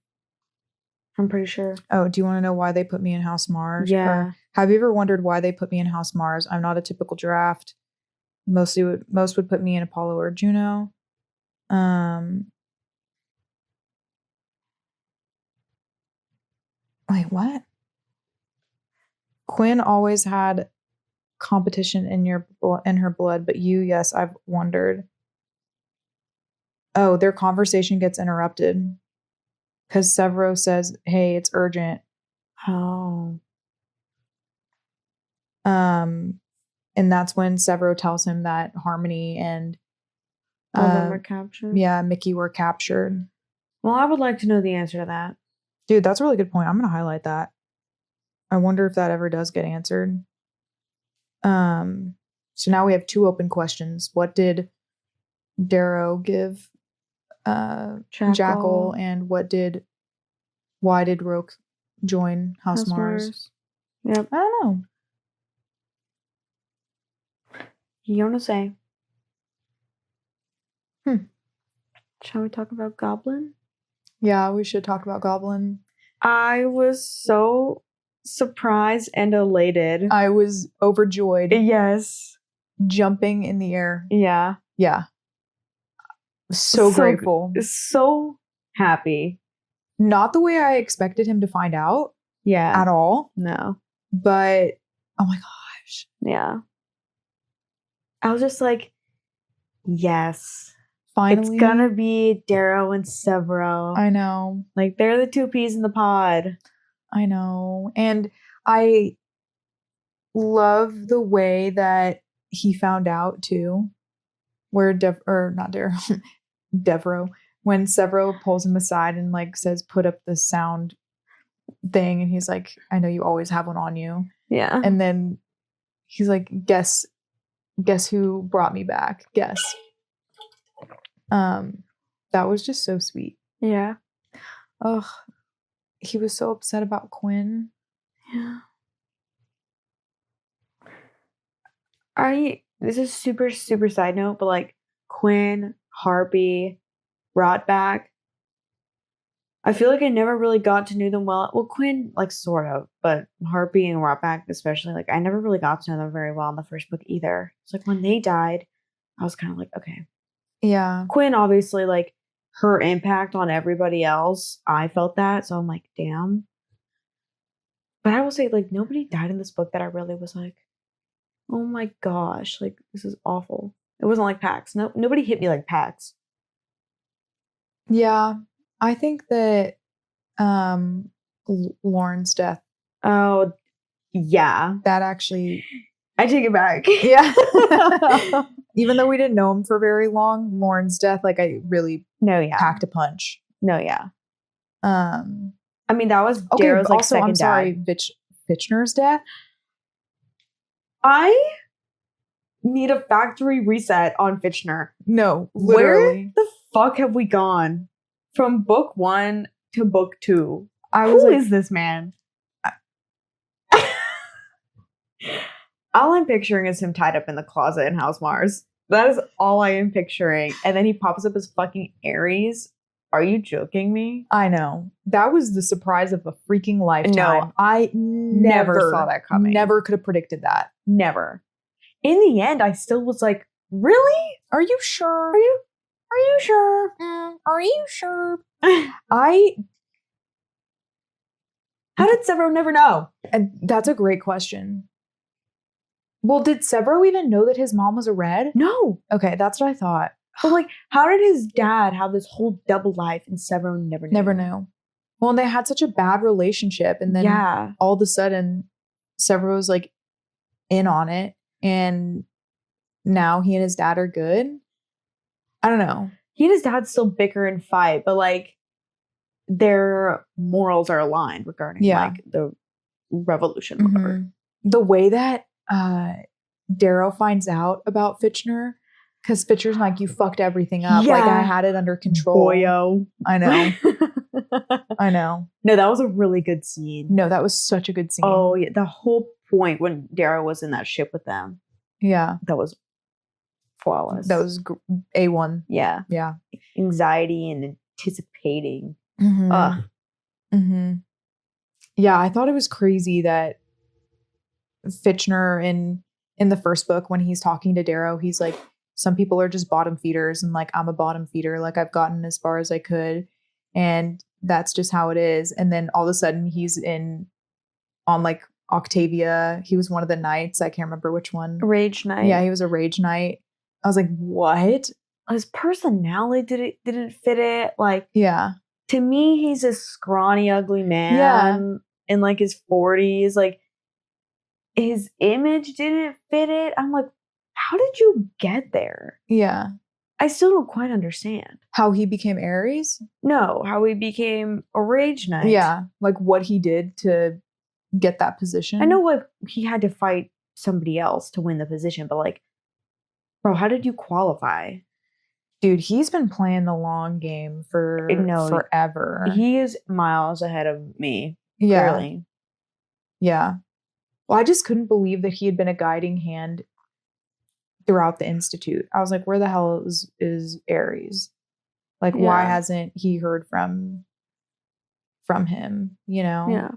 I'm pretty sure. Oh, do you want to know why they put me in House Mars? Yeah. Or have you ever wondered why they put me in House Mars? I'm not a typical draft. Most would put me in Apollo or Juno. Wait, what? Quinn always had competition in her blood, but you, yes, I've wondered. Oh, their conversation gets interrupted because Sevro says, "Hey, it's urgent." Oh. And that's when Sevro tells him that Harmony and all of them were captured. Yeah, Mickey were captured. Well, I would like to know the answer to that. Dude, that's a really good point. I'm gonna highlight that. I wonder if that ever does get answered. So now we have two open questions. What did Darrow give Jackal, and why did Roque join House Mars? Yep. I don't know. You want to say? Shall we talk about Goblin? Yeah, we should talk about Goblin. I was so surprised and elated. I was overjoyed. Yes. Jumping in the air. Yeah. Yeah. So grateful. So happy. Not the way I expected him to find out. Yeah. At all. No. But, oh my gosh. Yeah. I was just like, yes. Finally. It's gonna be Darrow and Sevro. I know. Like, they're the two peas in the pod. I know. And I love the way that he found out too. Where not Darrow, Devro, when Sevro pulls him aside and like says, put up the sound thing, and he's like, I know you always have one on you. Yeah. And then he's like, guess who brought me back? Guess. That was just so sweet. Yeah. Ugh. He was so upset about Quinn. Yeah. This is super, super side note, but like Quinn, Harpy, Rotback, I feel like I never really got to know them well. Well, Quinn, like sort of, but Harpy and Rotback especially, like I never really got to know them very well in the first book either. It's like when they died, I was kind of like, okay. Yeah. Quinn, obviously, like her impact on everybody else, I felt that, so I'm like, damn. But I will say, like, nobody died in this book that I really was like, oh my gosh, like, this is awful. It wasn't like Pax. No, nobody hit me like Pax. Yeah. I think that Lorn's death. Oh, yeah. That actually... I take it back. Yeah. Even though we didn't know him for very long, Lorn's death, like, I really packed a punch. No, yeah. I mean, that was okay, Darrow's, like, also, second I'm sorry, dad. FITCHNER's death? I need a factory reset on FITCHNER. No, literally. Where the fuck have we gone from book 1 to book 2? Who is this man? All I'm picturing is him tied up in the closet in House Mars. That is all I am picturing. And then he pops up as fucking Ares. Are you joking me? I know. That was the surprise of a freaking lifetime. No, I never saw that coming. Never could have predicted that. Never. In the end, I still was like, really? Are you sure? Are you sure? Are you sure? How did Sevro never know? And that's a great question. Well, did Sevro even know that his mom was a red? No. Okay, that's what I thought. But like, how did his dad have this whole double life and Sevro never knew? Never knew. Well, and they had such a bad relationship, and then all of a sudden, Sevro was like in on it, and now he and his dad are good. I don't know. He and his dad still bicker and fight, but like their morals are aligned regarding like the revolution, whatever. The way that Darrow finds out about FITCHNER, because FITCHNER's like, you fucked everything up. Like, I had it under control. Boyo. I know. I know. No, that was a really good scene. No, that was such a good scene. Oh, yeah. The whole point when Darrow was in that ship with them. Yeah. That was flawless. That was A1. Yeah. Yeah. Anxiety and anticipating. Yeah, I thought it was crazy that FITCHNER in the first book, when he's talking to Darrow, he's like, some people are just bottom feeders, and like, I'm a bottom feeder. Like, I've gotten as far as I could, and that's just how it is. And then all of a sudden he's on like Octavia. He was one of the knights. I can't remember which one. Rage Knight. Yeah, he was a Rage Knight. I was like, what? His personality didn't fit it. Like, yeah. To me, he's a scrawny, ugly man in like his 40s. Like, his image didn't fit it. I'm like, how did you get there? Yeah. I still don't quite understand. How he became Ares? No, how he became a Rage Knight. Yeah, like what he did to get that position. I know like he had to fight somebody else to win the position, but like, bro, how did you qualify? Dude, he's been playing the long game for forever. He is miles ahead of me. Yeah. Clearly. Yeah. Well, I just couldn't believe that he had been a guiding hand throughout the Institute. I was like, where the hell is Ares? Like, why hasn't he heard from him, you know? Yeah.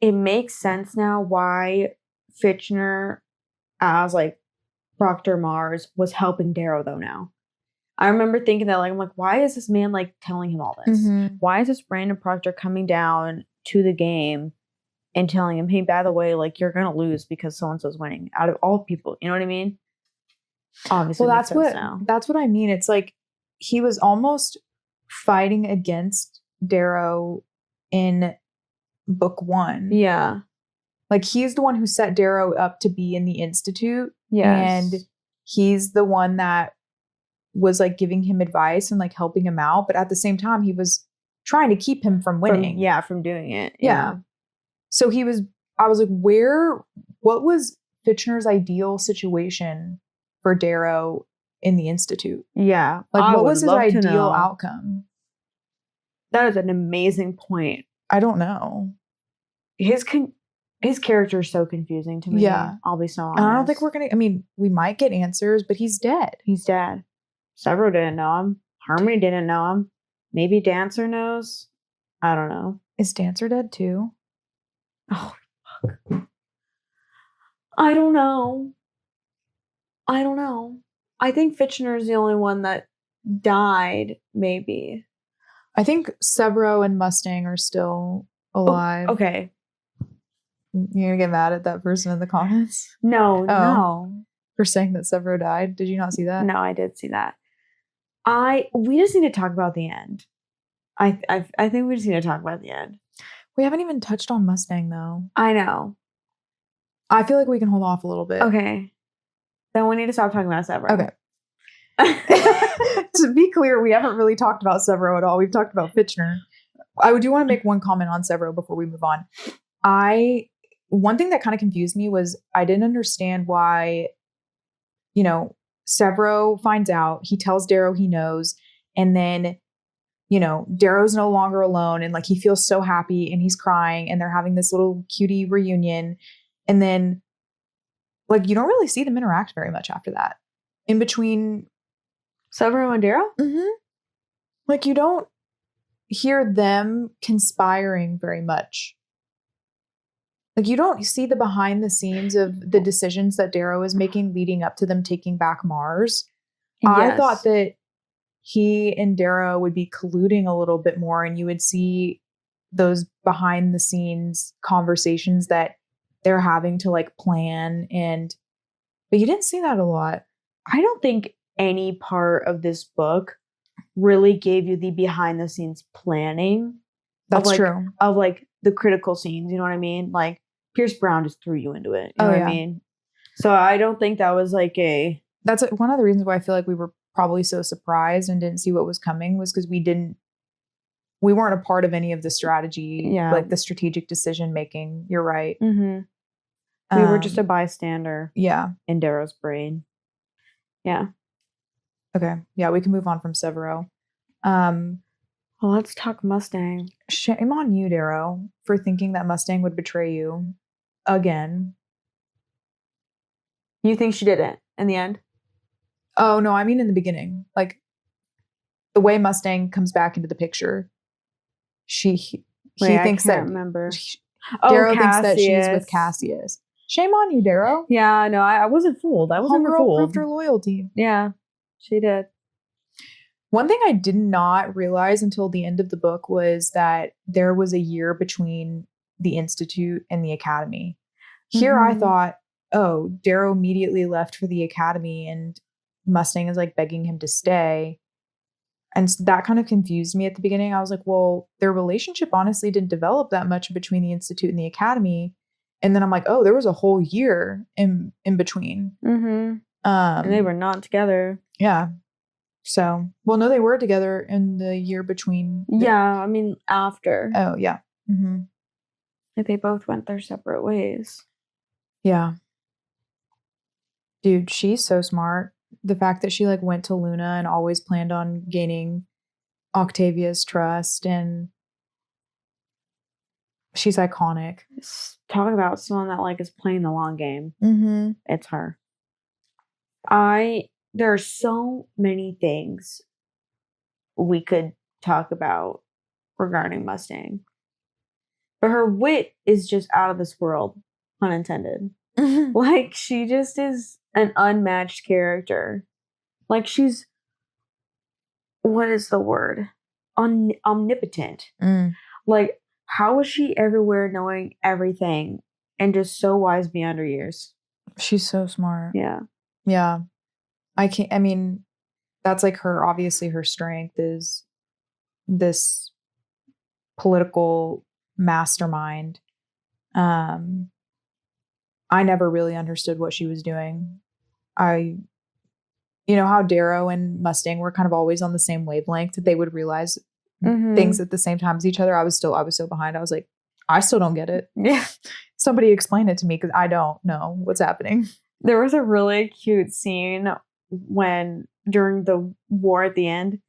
It makes sense now why FITCHNER as like Proctor Mars was helping Darrow though now. I remember thinking that, like, I'm like, why is this man like telling him all this? Mm-hmm. Why is this random proctor coming down to the game and telling him, hey, by the way, like, you're gonna lose because so and so's winning out of all people? You know what I mean? Obviously, well, that's what I mean. It's like he was almost fighting against Darrow in book 1. Yeah. Like, he's the one who set Darrow up to be in the Institute. Yes. And he's the one that was like giving him advice and like helping him out. But at the same time, he was trying to keep him from winning. From doing it. Yeah. So I was like, what was FITCHNER's ideal situation for Darrow in the Institute? Yeah. Like, what was his ideal outcome? That is an amazing point. I don't know. His character is so confusing to me. Yeah. I'll be so honest. And I don't think we might get answers, but he's dead. He's dead. Sevro didn't know him. Harmony didn't know him. Maybe Dancer knows. I don't know. Is Dancer dead too? Oh, fuck. I don't know. I think FITCHNER is the only one that died, maybe. I think Sevro and Mustang are still alive. Oh, okay. You're gonna get mad at that person in the comments? No. For saying that Sevro died. Did you not see that? No, I did see that. We just need to talk about the end. I think we just need to talk about the end. We haven't even touched on Mustang though. I know. I feel like we can hold off a little bit. Okay. Then we need to stop talking about Sevro. Okay. To be clear, we haven't really talked about Sevro at all. We've talked about FITCHNER. I do want to make one comment on Sevro before we move on. One thing that kind of confused me was I didn't understand why, Sevro finds out, he tells Darrow he knows, and then, Darrow's no longer alone, and like he feels so happy and he's crying and they're having this little cutie reunion. And then like you don't really see them interact very much after that. In between Sevro and Darrow? Mm-hmm. Like you don't hear them conspiring very much. Like you don't see the behind the scenes of the decisions that Darrow is making leading up to them taking back Mars. Yes. I thought that he and Darrow would be colluding a little bit more and you would see those behind the scenes conversations that they're having to like plan, but you didn't see that a lot. I don't think any part of this book really gave you the behind the scenes planning. That's true. Of like the critical scenes, you know what I mean? Like Pierce Brown just threw you into it. You know what I mean? So I don't think that was like that's one of the reasons why I feel like we were probably so surprised and didn't see what was coming was because we weren't a part of any of the strategy, like the strategic decision making. You're right. Mm-hmm. We were just a bystander. Yeah. In Darrow's brain. Yeah. Okay. Yeah, we can move on from Severo. Well, let's talk Mustang. Shame on you, Darrow, for thinking that Mustang would betray you again. You think she didn't in the end? Oh, no, I mean in the beginning. Like, the way Mustang comes back into the picture, he thinks that... remember. Darrow thinks that she's with Cassius. Shame on you, Darrow. Yeah, no, I wasn't fooled. I wasn't fooled. Proved her loyalty. Yeah, she did. One thing I did not realize until the end of the book was that there was a year between the Institute and the Academy. Here I thought, oh, Darrow immediately left for the Academy and Mustang is like begging him to stay. And that kind of confused me at the beginning. I was like, well, their relationship honestly didn't develop that much between the Institute and the Academy. And then I'm like, oh, there was a whole year in between. Mm-hmm. And they were not together. Yeah. So, well, no, they were together in the year between. Yeah, I mean, after. Oh, yeah. Mm-hmm. Like they both went their separate ways. Yeah. Dude, she's so smart. The fact that she like went to Luna and always planned on gaining Octavia's trust, and she's iconic. Talking about someone that like is playing the long game. Mm-hmm. It's her. There are so many things we could talk about regarding Mustang. But her wit is just out of this world, pun intended. Like, she just is an unmatched character. Like, she's, what is the word? Omnipotent. Like, how is she everywhere knowing everything and just so wise beyond her years? She's so smart. Yeah. Yeah. I mean, that's like obviously her strength is this political mastermind. I never really understood what she was doing. You know how Darrow and Mustang were kind of always on the same wavelength, that they would realize things at the same time as each other. I was so behind. I was like, I still don't get it. Yeah. Somebody explain it to me, because I don't know what's happening. There was a really cute scene during the war at the end,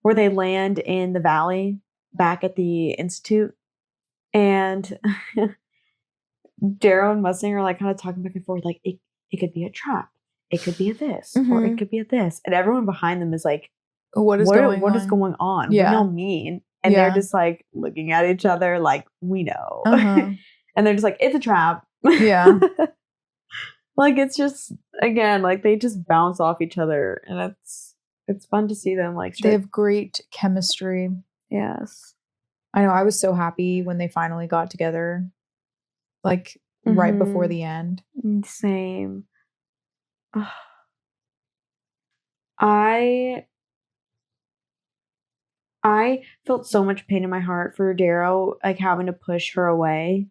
where they land in the valley back at the Institute, and Darrow and Mustang are like kind of talking back and forth, like it could be a trap, it could be a this, or it could be a this, and everyone behind them is like, what is going on? Yeah. We don't mean, and they're just like looking at each other like, we know, and they're just like, it's a trap. Yeah. Like, it's just, again, like they just bounce off each other, and it's fun to see them like they have great chemistry. Yes. I know. I was so happy when they finally got together, like right before the end. Same. I felt so much pain in my heart for Darrow, like having to push her away.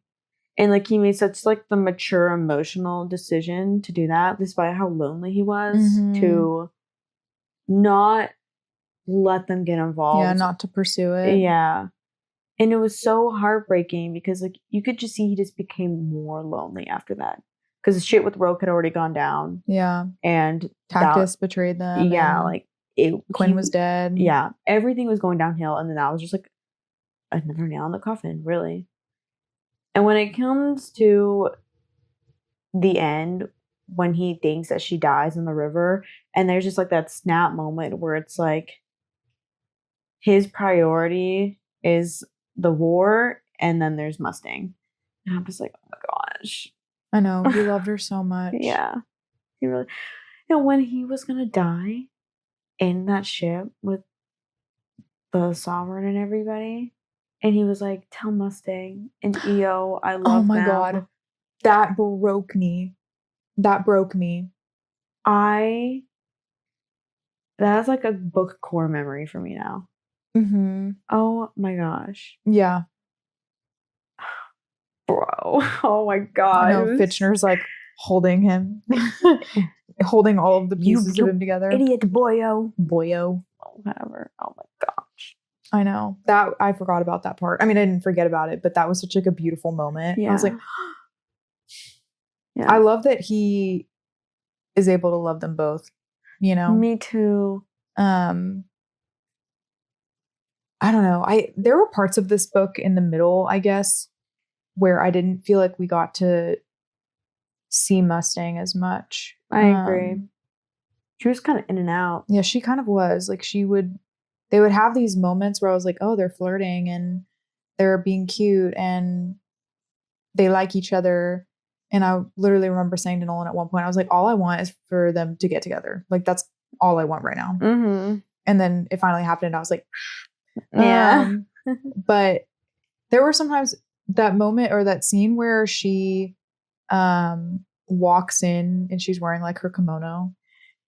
And like he made such like the mature emotional decision to do that, despite how lonely he was, to not let them get involved. Yeah, not to pursue it. Yeah. And it was so heartbreaking, because like you could just see he just became more lonely after that. Because the shit with Roque had already gone down. Yeah. And Tactus betrayed them. Yeah, like Quinn was dead. Yeah. Everything was going downhill, and then that was just like another nail in the coffin, really. And when it comes to the end, when he thinks that she dies in the river, and there's just like that snap moment where it's like his priority is the war, and then there's Mustang. And I'm just like, oh my gosh. I know. He loved her so much. Yeah. He really, when he was gonna die in that ship with the Sovereign and everybody, and he was like, tell Mustang and EO I love them. Oh my god. That broke me. That's like a book core memory for me now. Oh my gosh. Yeah. Bro. Oh my god. I know. FITCHNER's like holding him. Holding all of the pieces of him together. Idiot boyo. Boyo. Whatever. Oh my gosh. I know. That I forgot about that part. I mean, I didn't forget about it, but that was such like a beautiful moment. Yeah. I was like, yeah. I love that he is able to love them both, you know? Me too. I don't know. There were parts of this book in the middle, I guess, where I didn't feel like we got to see Mustang as much. I agree. She was kind of in and out. Yeah, she kind of was. Like they would have these moments where I was like, oh, they're flirting and they're being cute and they like each other. And I literally remember saying to Nolan at one point, I was like, all I want is for them to get together. Like, that's all I want right now. And then it finally happened and I was like, yeah. But there were sometimes that moment or that scene where she walks in and she's wearing like her kimono.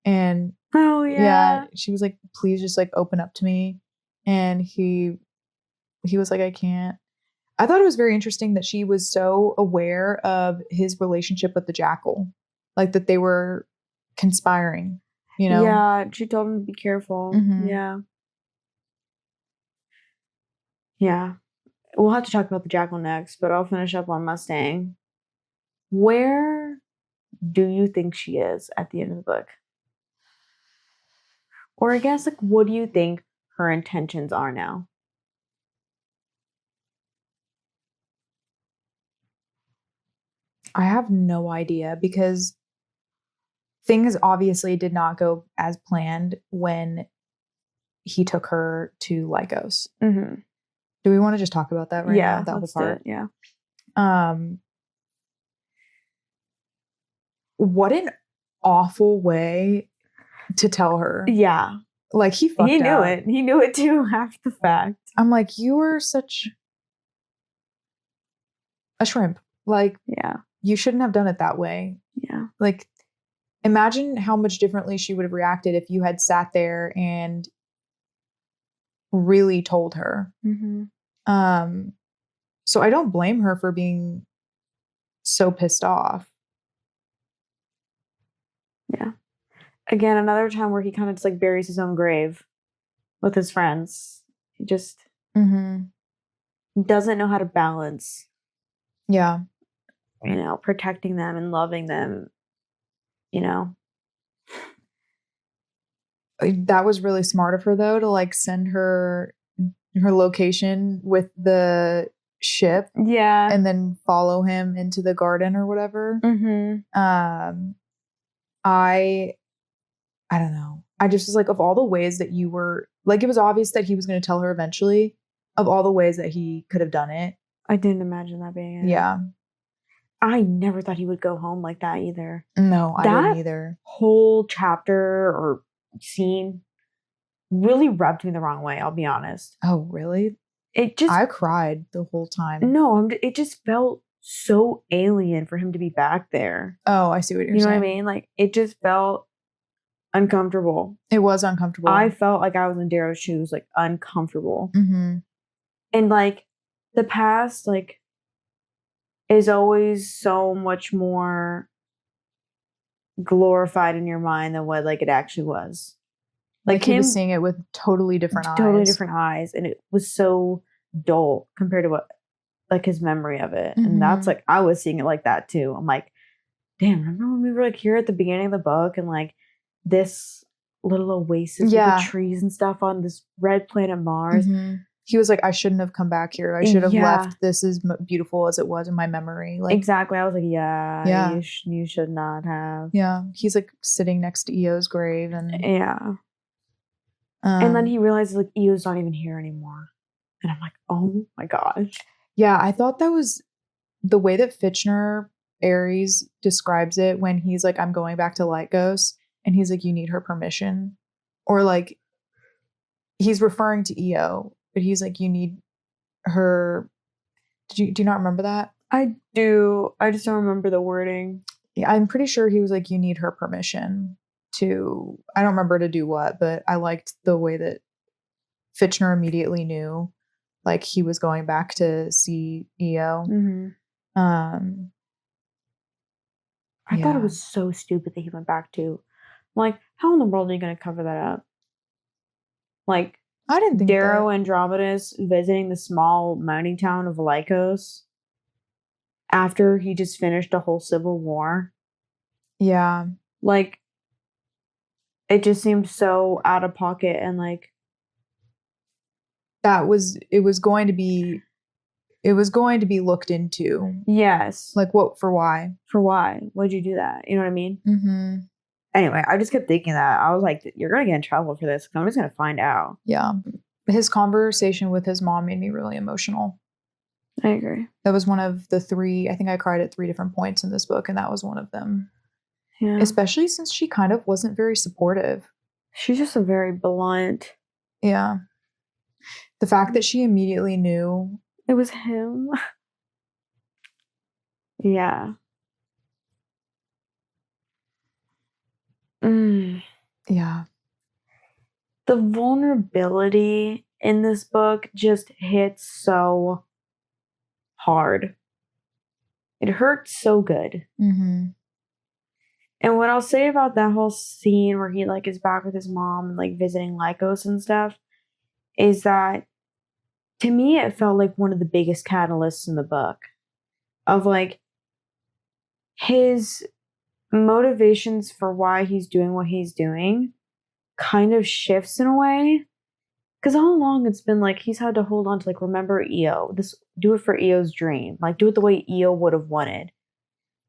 And oh yeah, she was like, please just like open up to me. And he was like, I can't. I thought it was very interesting that she was so aware of his relationship with the jackal, like that they were conspiring, you know? Yeah, she told him to be careful. Yeah. Yeah. We'll have to talk about the jackal next, but I'll finish up on Mustang. Where do you think she is at the end of the book? Or I guess, like, what do you think her intentions are now? I have no idea, because things obviously did not go as planned when he took her to Lykos. Mm-hmm. Do we want to just talk about that right now? That whole part? Yeah. What an awful way to tell her. Yeah. Like, he fucked He knew up. it. He knew it too, after the fact. I'm like, you are such a shrimp. Like, Yeah. you shouldn't have done it that way. Yeah. Like, imagine how much differently she would have reacted if you had sat there and really told her. Mm-hmm. So I don't blame her for being so pissed off. Yeah. Again, another time where he kind of just like buries his own grave with his friends. He just doesn't know how to balance. Yeah. You know, protecting them and loving them. You know. That was really smart of her, though, to like send her location with the ship. Yeah. And then follow him into the garden or whatever. Mm-hmm. I don't know. I just was like, of all the ways that you were, like, it was obvious that he was going to tell her eventually. Of all the ways that he could have done it. I didn't imagine that being it. Yeah. I never thought he would go home like that either. No, I didn't either. Whole chapter or scene really rubbed me the wrong way, I'll be honest. Oh, really? I cried the whole time. No, it just felt so alien for him to be back there. Oh, I see what you're saying. You know what I mean? Like, it just felt uncomfortable. It was uncomfortable. I felt like I was in Darrow's shoes, like, uncomfortable. Mm-hmm. And, like, the past, like, is always so much more glorified in your mind than what, like, it actually was. Like he was seeing it with totally different eyes. Totally different eyes. And it was so dull compared to what, like, his memory of it. And that's, like, I was seeing it like that, too. I'm like, damn, remember when we were, like, here at the beginning of the book and, like, this little oasis with the trees and stuff on this red planet Mars? Mm-hmm. He was like, I shouldn't have come back here. I should have left this as beautiful as it was in my memory. Like, exactly. I was like, yeah. You should not have. Yeah. He's, like, sitting next to Eo's grave. And yeah. And then he realizes, like, Eo's not even here anymore. And I'm like, oh my gosh. Yeah, I thought that was the way that FITCHNER Ares describes it when he's like, I'm going back to Lykos. And he's like, you need her permission. Or, like, he's referring to Eo, but he's like, you need her. Do you not remember that? I do. I just don't remember the wording. Yeah, I'm pretty sure he was like, you need her permission to, I don't remember to do what, but I liked the way that FITCHNER immediately knew, like, he was going back to see Eo. Mm-hmm. I thought it was so stupid that he went back to. Like, how in the world are you going to cover that up? Like, I didn't think Darrow and Andromedas visiting the small mining town of Lykos after he just finished a whole civil war. Yeah. Like, it just seemed so out of pocket and, like, it was going to be looked into. Yes. Like, what, for why? For why? Why'd you do that? You know what I mean? Mm-hmm. Anyway, I just kept thinking that. I was like, you're going to get in trouble for this. I'm just going to find out. Yeah. His conversation with his mom made me really emotional. I agree. That was one of the 3, I think I cried at 3 different points in this book, and that was one of them. Yeah. Especially since she kind of wasn't very supportive. She's just a very blunt. Yeah. The fact that she immediately knew. It was him. Yeah. Yeah. The vulnerability in this book just hits so hard. It hurts so good. Mm-hmm. And what I'll say about that whole scene where he, like, is back with his mom and, like, visiting Lykos and stuff is that, to me, it felt like one of the biggest catalysts in the book of, like, his motivations for why he's doing what he's doing kind of shifts in a way. Because all along it's been like he's had to hold on to, like, remember Eo. Do it for Eo's dream. Like, do it the way Eo would have wanted.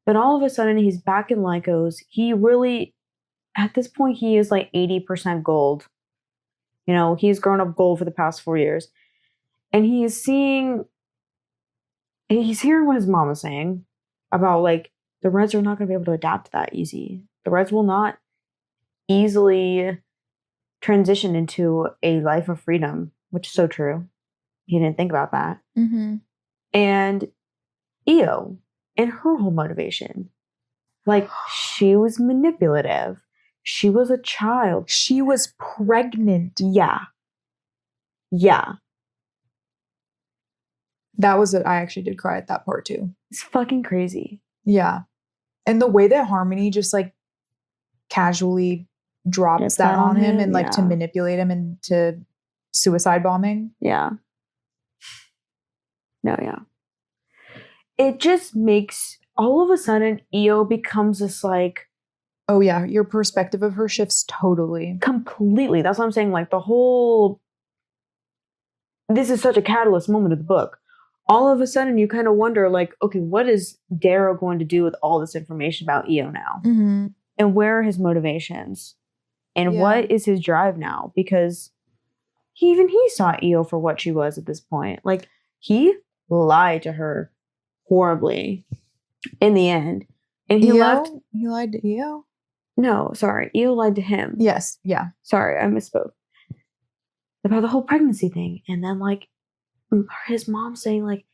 But all of a sudden he's back in Lykos. He really, at this point, he is like 80% gold. You know, he's grown up gold for the past 4 years. And he's hearing what his mom is saying about, like, the Reds are not going to be able to adapt that easy. The Reds will not easily transition into a life of freedom, which is so true. He didn't think about that. Mm-hmm. And Io and her whole motivation, like, she was manipulative. She was a child. She was pregnant. Yeah. That was it. I actually did cry at that part too. It's fucking crazy. Yeah. And the way that Harmony just like casually drops that on him and like to manipulate him into suicide bombing. Yeah. No, yeah. It just makes all of a sudden Io becomes this like, oh yeah, your perspective of her shifts totally. Completely. That's what I'm saying. Like the whole, this is such a catalyst moment of the book. All of a sudden you kind of wonder like, okay, what is Darrow going to do with all this information about Io now? Mm-hmm. And where are his motivations? And what is his drive now? Because he saw Io for what she was at this point. Like, he lied to her horribly in the end. And he left. He lied to Io? No, sorry. Io lied to him. Yes, yeah. Sorry, I misspoke. About the whole pregnancy thing. And then, like, his mom saying, like,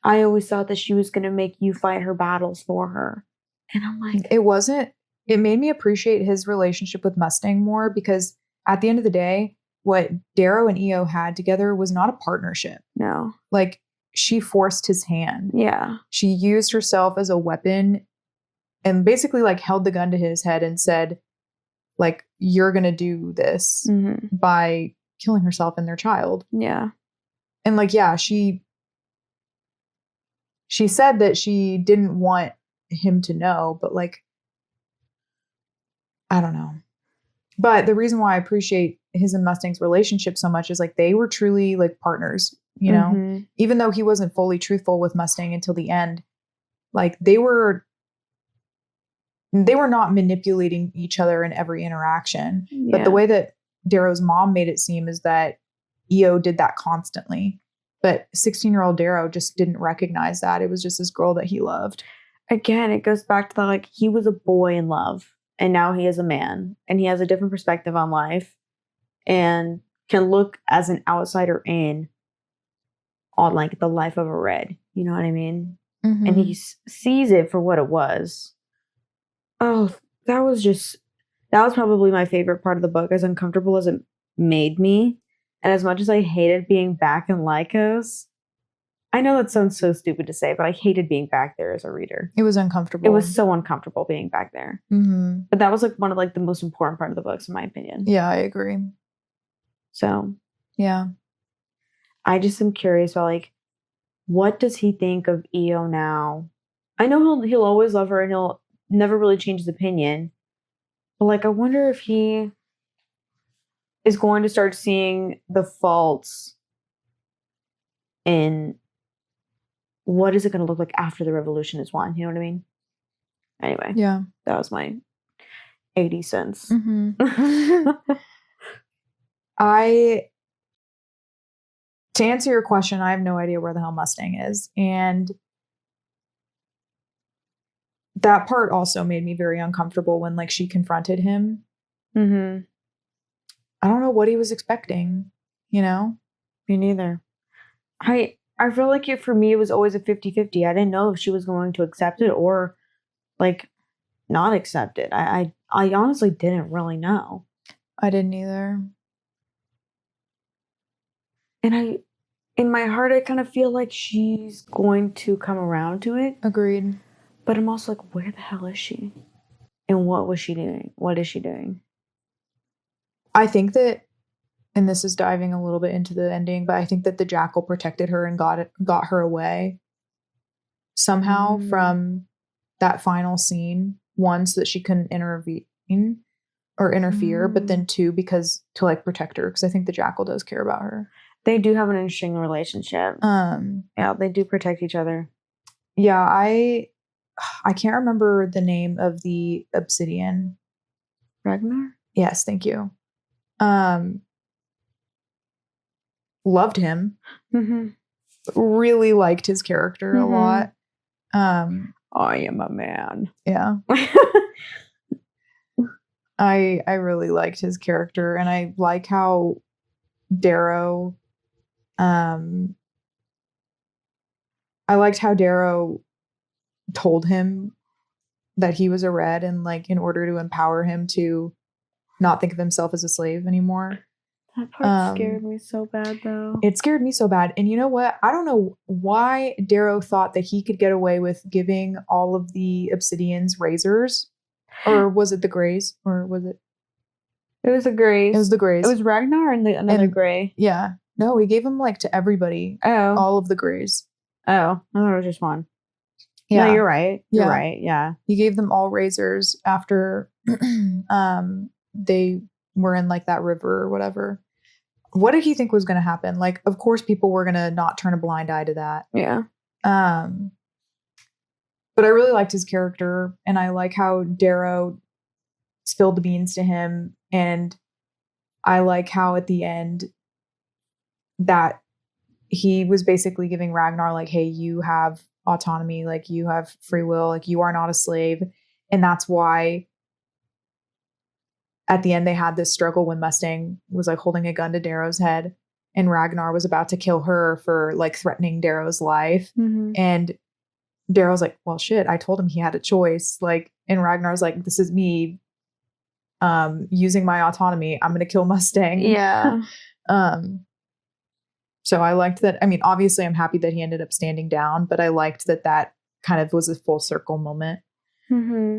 I always thought that she was going to make you fight her battles for her. And I'm like... It made me appreciate his relationship with Mustang more because at the end of the day, what Darrow and Io had together was not a partnership. No. Like, she forced his hand. Yeah. She used herself as a weapon and basically, like, held the gun to his head and said, like, you're going to do this by killing herself and their child. Yeah. And, like, yeah, she said that she didn't want him to know, but, like, I don't know. But the reason why I appreciate his and Mustang's relationship so much is like they were truly like partners, you know, even though he wasn't fully truthful with Mustang until the end, like they were not manipulating each other in every interaction. Yeah. But the way that Darrow's mom made it seem is that Io did that constantly. But 16-year-old Darrow just didn't recognize that. It was just this girl that he loved. Again, it goes back to the, like, he was a boy in love. And now he is a man. And he has a different perspective on life. And can look as an outsider in on, like, the life of a Red. You know what I mean? Mm-hmm. And he sees it for what it was. Oh, that was probably my favorite part of the book. As uncomfortable as it made me. And as much as I hated being back in Lykos, I know that sounds so stupid to say, but I hated being back there as a reader. It was uncomfortable. It was so uncomfortable being back there. Mm-hmm. But that was like one of like the most important part of the books, in my opinion. Yeah, I agree. So, yeah. I just am curious about like, what does he think of Io now? I know he'll always love her and he'll never really change his opinion. But like, I wonder if he is going to start seeing the faults in what is it going to look like after the revolution is won. You know what I mean? Anyway. Yeah. That was my 80 cents. Mm-hmm. To answer your question, I have no idea where the hell Mustang is. And that part also made me very uncomfortable when like she confronted him. Mm-hmm. I don't know what he was expecting, you know? Me neither. I feel like for me, it was always a 50-50. I didn't know if she was going to accept it or, like, not accept it. I honestly didn't really know. I didn't either. And in my heart, I kind of feel like she's going to come around to it. Agreed. But I'm also like, where the hell is she? And what was she doing? What is she doing? I think that, and this is diving a little bit into the ending, but I think that the jackal protected her and got her away somehow from that final scene. One, so that she couldn't intervene or interfere, but then two, because to like protect her, because I think the jackal does care about her. They do have an interesting relationship. Yeah, they do protect each other. Yeah, I can't remember the name of the obsidian. Ragnar? Yes, thank you. loved him. Mm-hmm. Really liked his character a lot. I am a man. Yeah. I really liked his character, and I like how Darrow I liked how Darrow told him that he was a red, and like in order to empower him to not think of himself as a slave anymore. That part scared me so bad, though. It scared me so bad. And you know what? I don't know why Darrow thought that he could get away with giving all of the Obsidians razors. Or was it the Greys? Or was it? It was the Greys. It was the Greys. It was Ragnar and another Grey. Yeah. No, he gave them like to everybody. Oh. All of the Greys. Oh. I thought it was just one. Yeah. No, you're right. You're right. Yeah. He gave them all razors after they were in like that river or whatever. What did he think was going to happen? Like, of course, people were going to not turn a blind eye to that. Yeah. But I really liked his character, and I like how Darrow spilled the beans to him, and I like how at the end that he was basically giving Ragnar like, hey, you have autonomy, like you have free will, like you are not a slave. And that's why at the end they had this struggle when Mustang was like holding a gun to Darrow's head, and Ragnar was about to kill her for like threatening Darrow's life. And Darrow's like, well, shit, I told him he had a choice. Like, and Ragnar's like, this is me using my autonomy. I'm going to kill Mustang. Yeah. So I liked that. I mean, obviously I'm happy that he ended up standing down, but I liked that that kind of was a full circle moment. I don't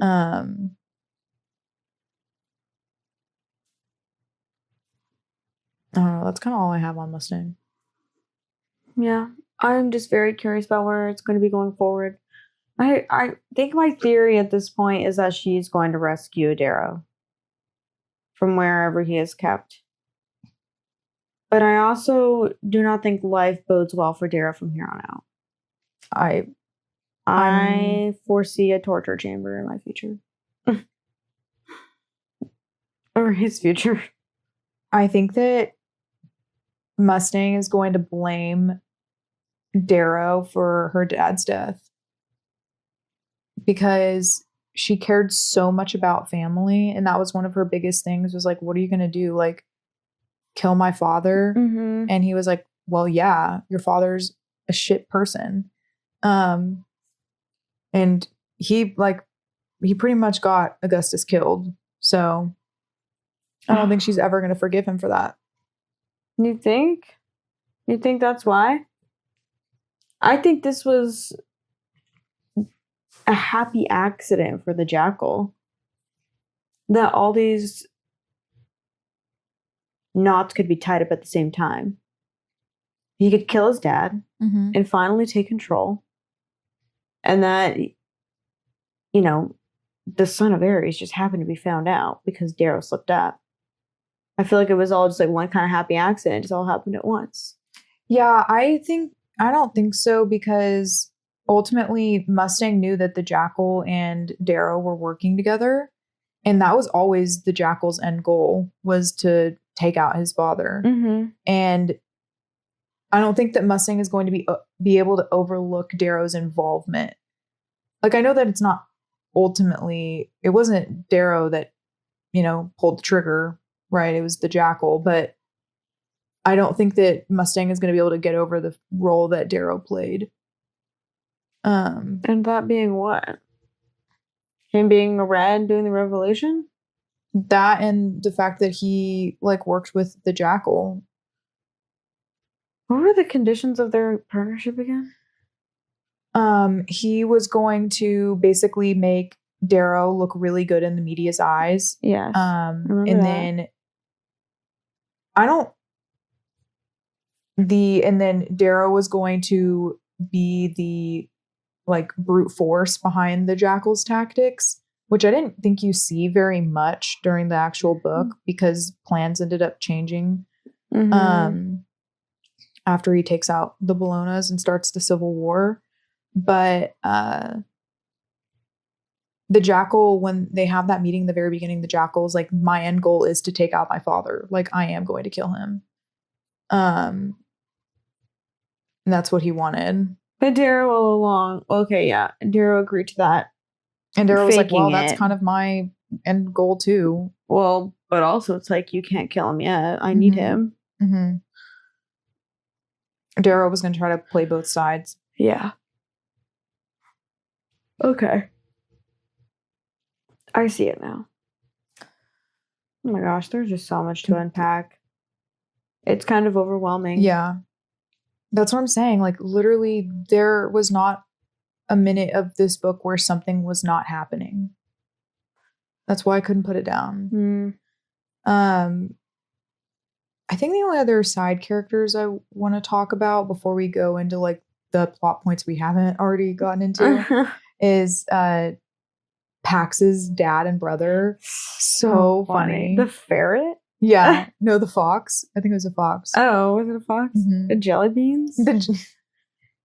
know. That's kind of all I have on Mustang. Yeah. I'm just very curious about where it's going to be going forward. I think my theory at this point is that she's going to rescue Darrow from wherever he is kept. But I also do not think life bodes well for Darrow from here on out. I foresee a torture chamber in my future. Or his future. I think that Mustang is going to blame Darrow for her dad's death because she cared so much about family, and that was one of her biggest things, was like, what are you going to do? Like, kill my father? And he was like, well, yeah, your father's a shit person. And he pretty much got Augustus killed. So I don't think she's ever going to forgive him for that. You think? You think that's why? I think this was a happy accident for the jackal. That all these knots could be tied up at the same time. He could kill his dad and finally take control. And that, you know, the son of Ares just happened to be found out because Darrow slipped up. I feel like it was all just like one kind of happy accident. It just all happened at once. Yeah, I don't think so, because ultimately Mustang knew that the jackal and Darrow were working together. And that was always the jackal's end goal, was to take out his father. And I don't think that Mustang is going to be able to overlook Darrow's involvement. Like, I know that it's not ultimately, it wasn't Darrow that, you know, pulled the trigger, right? It was the jackal. But I don't think that Mustang is going to be able to get over the role that Darrow played. And that being what? Him being a red doing the revolution? That, and the fact that he like worked with the jackal. What were the conditions of their partnership again? He was going to basically make Darrow look really good in the media's eyes. Yes. And then Darrow was going to be the like brute force behind the jackal's tactics, which I didn't think you see very much during the actual book because plans ended up changing after he takes out the Bolognas and starts the Civil War. But the jackal, when they have that meeting in the very beginning, the jackal's like, my end goal is to take out my father. Like, I am going to kill him. And that's what he wanted. But Darrow all along. Okay, yeah. Darrow agreed to that. And Darrow was like, well, Faking that's it. kind of my end goal too. Well, but also it's like, you can't kill him yet. I need him. Mm-hmm. Darrow was going to try to play both sides. Yeah. Okay. I see it now. Oh my gosh, there's just so much to unpack. It's kind of overwhelming. Yeah. That's what I'm saying. Like, literally, there was not a minute of this book where something was not happening. That's why I couldn't put it down. I think the only other side characters I want to talk about before we go into like the plot points we haven't already gotten into is Pax's dad and brother. So funny. The ferret? Yeah. No, the fox. I think it was a fox. Oh, was it a fox? Mm-hmm. The jelly beans?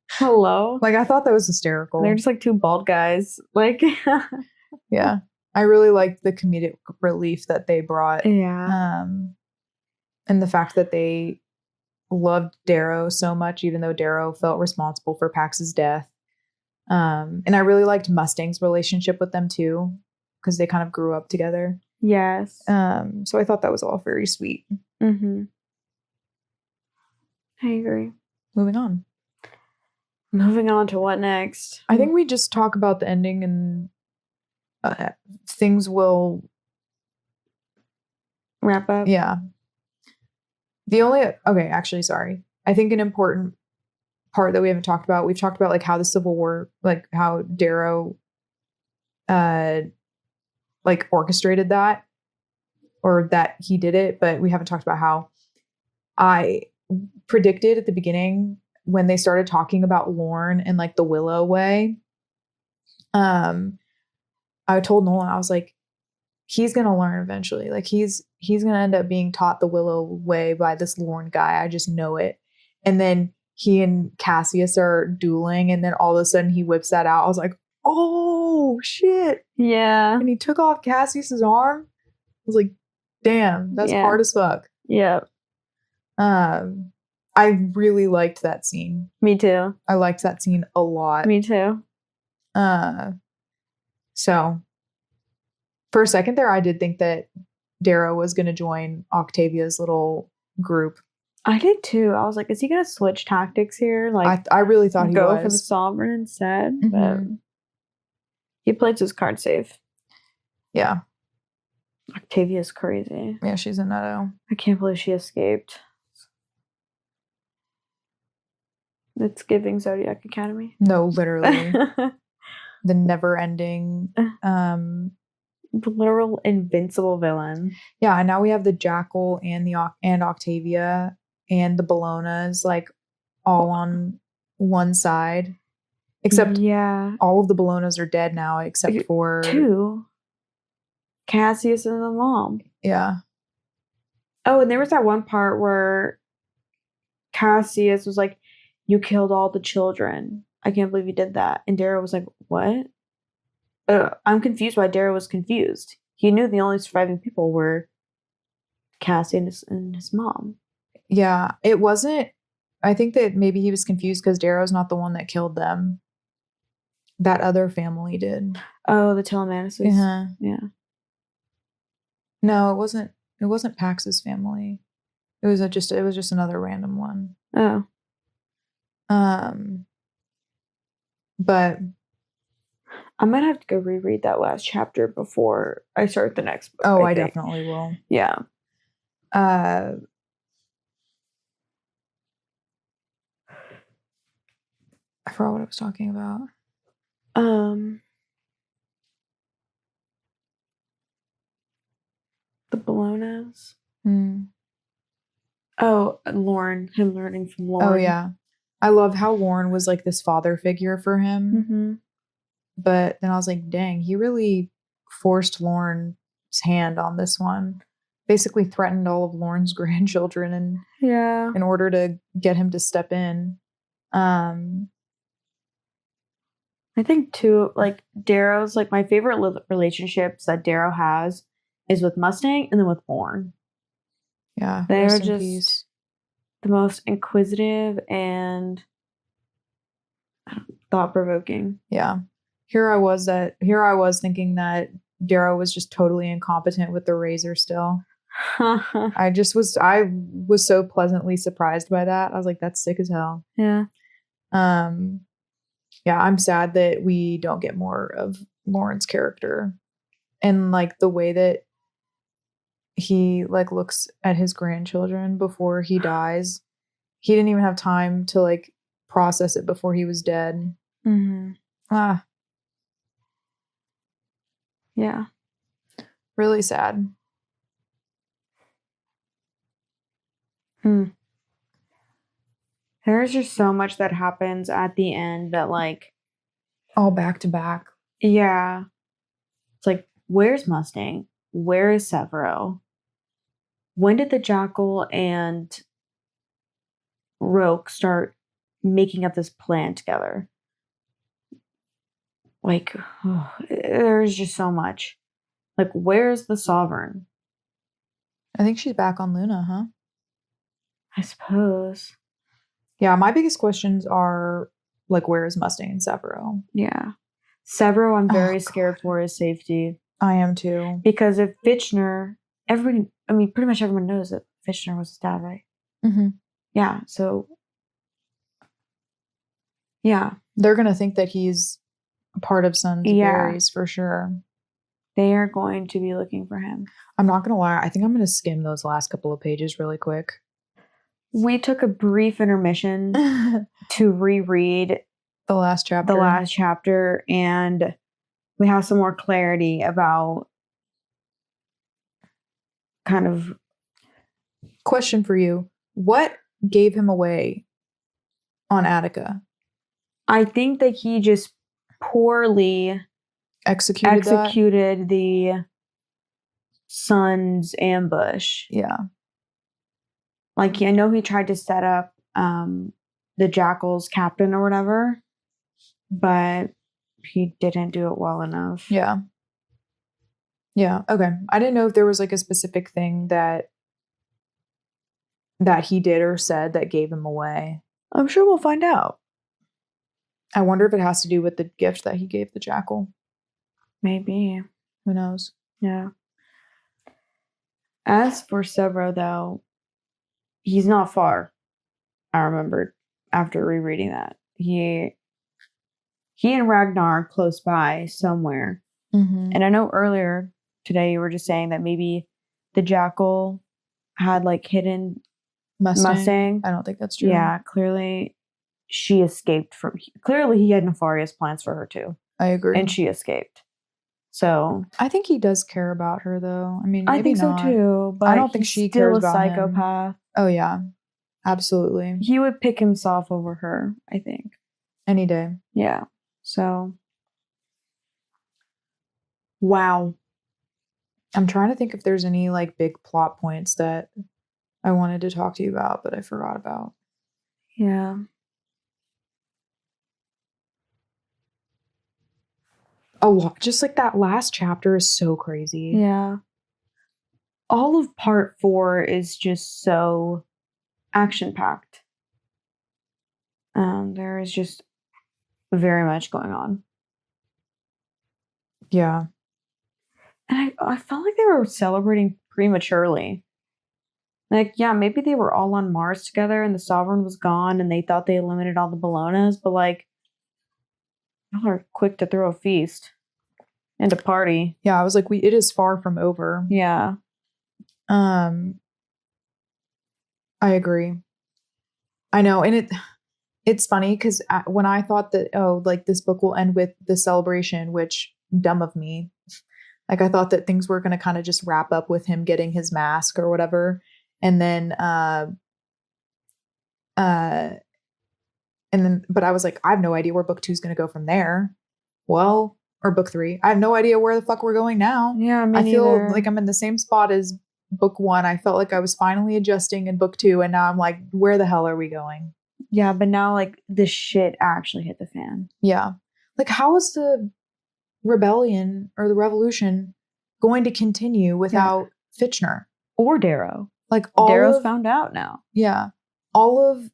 Hello? Like, I thought that was hysterical. They're just like two bald guys. Like, yeah. I really liked the comedic relief that they brought. Yeah. And the fact that they loved Darrow so much, even though Darrow felt responsible for Pax's death. And I really liked Mustang's relationship with them too, because they kind of grew up together. Yes. So I thought that was all very sweet. Mm-hmm. I agree. Moving on. Moving on to what next? I think we just talk about the ending and things will wrap up. Yeah. Actually, sorry. I think an important part that we haven't talked about, we've talked about like how the Civil War, like how Darrow like orchestrated that, or that he did it, but we haven't talked about how I predicted at the beginning when they started talking about Lorn and like the Willow way. I told Nolan, I was like, he's gonna learn eventually. Like he's gonna end up being taught the Willow way by this Lorn guy. I just know it. And then he and Cassius are dueling, and then all of a sudden he whips that out. I was like, oh shit. Yeah. And he took off Cassius's arm. I was like, damn, that's hard as fuck. Yeah. I really liked that scene. Me too. I liked that scene a lot. Me too. So for a second there, I did think that Darrow was going to join Octavia's little group. I did too. I was like, is he going to switch tactics here? Like, I really thought he go was. for the sovereign instead. Mm-hmm. But he played his card safe. Yeah. Octavia's crazy. Yeah, she's a nutto. I can't believe she escaped. It's giving Zodiac Academy. No, literally. The never-ending the literal invincible villain. Yeah, and now we have the Jackal and and Octavia and the Bolognas like all on one side. Except all of the Bolognas are dead now except for 2. Cassius and the mom. Yeah. Oh, and there was that one part where Cassius was like, you killed all the children. I can't believe you did that. And Darrow was like, what? I'm confused why Darrow was confused. He knew the only surviving people were Cassius and his mom. Yeah, it wasn't. I think that maybe he was confused because Darrow's not the one that killed them. That other family did. Oh, the telemanus. Uh-huh. Yeah. No, it wasn't. It wasn't Pax's family. It was just another random one. Oh. But I might have to go reread that last chapter before I start the next book. Oh, I definitely will. Yeah. I forgot what I was talking about. The Bolognas. Mm. Oh, Lorn. Him learning from Lorn. Oh, yeah. I love how Lorn was like this father figure for him. Mm-hmm. But then I was like, dang, he really forced Lorn's hand on this one. Basically threatened all of Lorn's grandchildren in order to get him to step in. I think too, like Darrow's, like my favorite relationships that Darrow has is with Mustang and then with Lorn. Yeah. They're just the most inquisitive and thought-provoking. Yeah. Here I was thinking that Darrow was just totally incompetent with the razor still. I was so pleasantly surprised by that. I was like, that's sick as hell. Yeah. Yeah, I'm sad that we don't get more of Lorn's character and like the way that he like looks at his grandchildren before he dies. He didn't even have time to like process it before he was dead. Mm-hmm. Yeah. Really sad. There's just so much that happens at the end that like all back to back. Yeah. It's like, where's Mustang? Where is Sevro? When did the jackal and roque start making up this plan together? Like, there's just so much. Like, where's the sovereign? I think she's back on Luna, huh? I suppose. Yeah, my biggest questions are like, where is Mustang and Sevro? Yeah. Sevro, I'm very scared for his safety. I am too. Because if FITCHNER, pretty much everyone knows that FITCHNER was his dad, right? Mm-hmm. Yeah, so. Yeah. They're going to think that he's part of Son's berries for sure. They are going to be looking for him. I'm not going to lie. I think I'm going to skim those last couple of pages really quick. We took a brief intermission to reread the last chapter. And we have some more clarity about kind of. Question for you. What gave him away on Attica? I think that he just poorly executed the Son's ambush. Yeah. Like, I know he tried to set up the jackal's captain or whatever, but he didn't do it well enough. Yeah. Yeah. Okay. I didn't know if there was like a specific thing that he did or said that gave him away. I'm sure we'll find out. I wonder if it has to do with the gift that he gave the jackal. Maybe. Who knows? Yeah. As for Sevro, though, he's not far. I remembered after rereading that. He and Ragnar are close by somewhere. Mm-hmm. And I know earlier today you were just saying that maybe the jackal had like hidden Mustang. I don't think that's true. Yeah, clearly she escaped from. Clearly he had nefarious plans for her too. I agree. And she escaped. So I think he does care about her, though. I mean, maybe I think not. so too. But I don't think she cares about him. Still a psychopath. Oh yeah, absolutely. He would pick himself over her, I think. Any day. Yeah. So. Wow. I'm trying to think if there's any like big plot points that I wanted to talk to you about, but I forgot about. Yeah. A lot. Just like that last chapter is so crazy. Yeah. All of part 4 is just so action-packed. There is just very much going on. Yeah. And I felt like they were celebrating prematurely. Like, yeah, maybe they were all on Mars together and the Sovereign was gone and they thought they eliminated all the Bolognas, but like, y'all are quick to throw a feast and a party. Yeah, I was like, it is far from over. Yeah. I agree. I know, and it's funny because when I thought that, like this book will end with the celebration, which dumb of me. Like I thought that things were going to kind of just wrap up with him getting his mask or whatever. And then, but I was like, I have no idea where book 2 is going to go from there. Well, or book 3. I have no idea where the fuck we're going now. Yeah, I feel like I'm in the same spot as book 1. I felt like I was finally adjusting in book 2. And now I'm like, where the hell are we going? Yeah, but now like the shit actually hit the fan. Yeah. Like how is the rebellion or the revolution going to continue without FITCHNER or Darrow? Like Darrow's found out now. Yeah, all of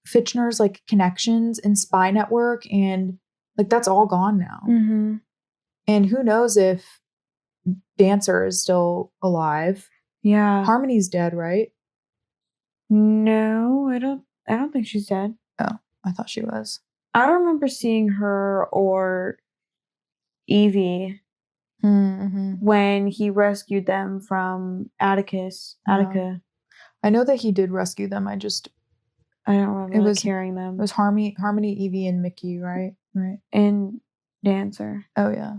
FITCHNER's like connections and spy network, and like that's all gone now. Mm-hmm. And who knows if Dancer is still alive. Yeah. Harmony's dead, right? No, I don't think she's dead. Oh, I thought she was. I don't remember seeing her or Evie when he rescued them from Attica. I know that he did rescue them. I don't remember carrying them. It was Harmony, Evie, and Mickey, right? Right. And Dancer. Oh yeah.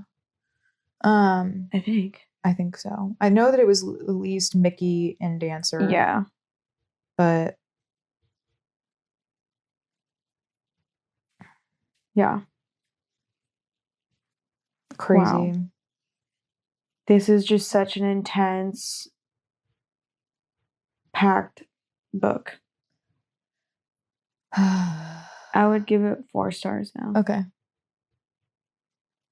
I think so. I know that it was at least Mickey and Dancer. Yeah. But yeah. Crazy. Wow. This is just such an intense, packed book. I would give it 4 stars now. Okay.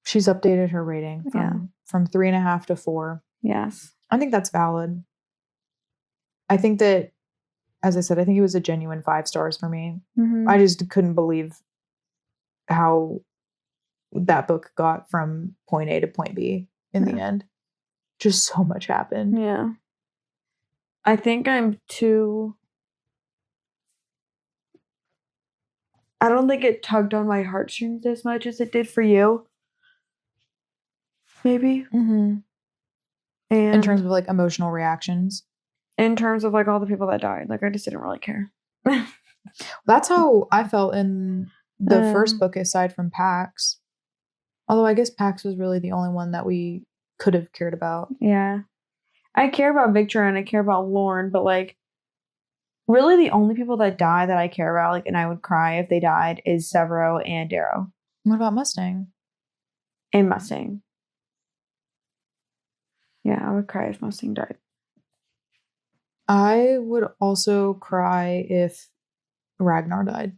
She's updated her rating from 3.5 to 4. Yes. I think that's valid. I think that, as I said, I think it was a genuine 5 stars for me. Mm-hmm. I just couldn't believe how that book got from point A to point B in the end. Just so much happened. Yeah. I think I'm too... I don't think it tugged on my heartstrings as much as it did for you. Maybe. Mm-hmm. And in terms of like emotional reactions. In terms of like all the people that died. Like I just didn't really care. That's how I felt in the first book, aside from Pax. Although I guess Pax was really the only one that we could have cared about. Yeah. I care about Victra and I care about Lorn, but like really the only people that die that I care about, like, and I would cry if they died, is Sevro and Darrow. What about Mustang? And Mustang. Yeah, I would cry if Mustang died. I would also cry if Ragnar died.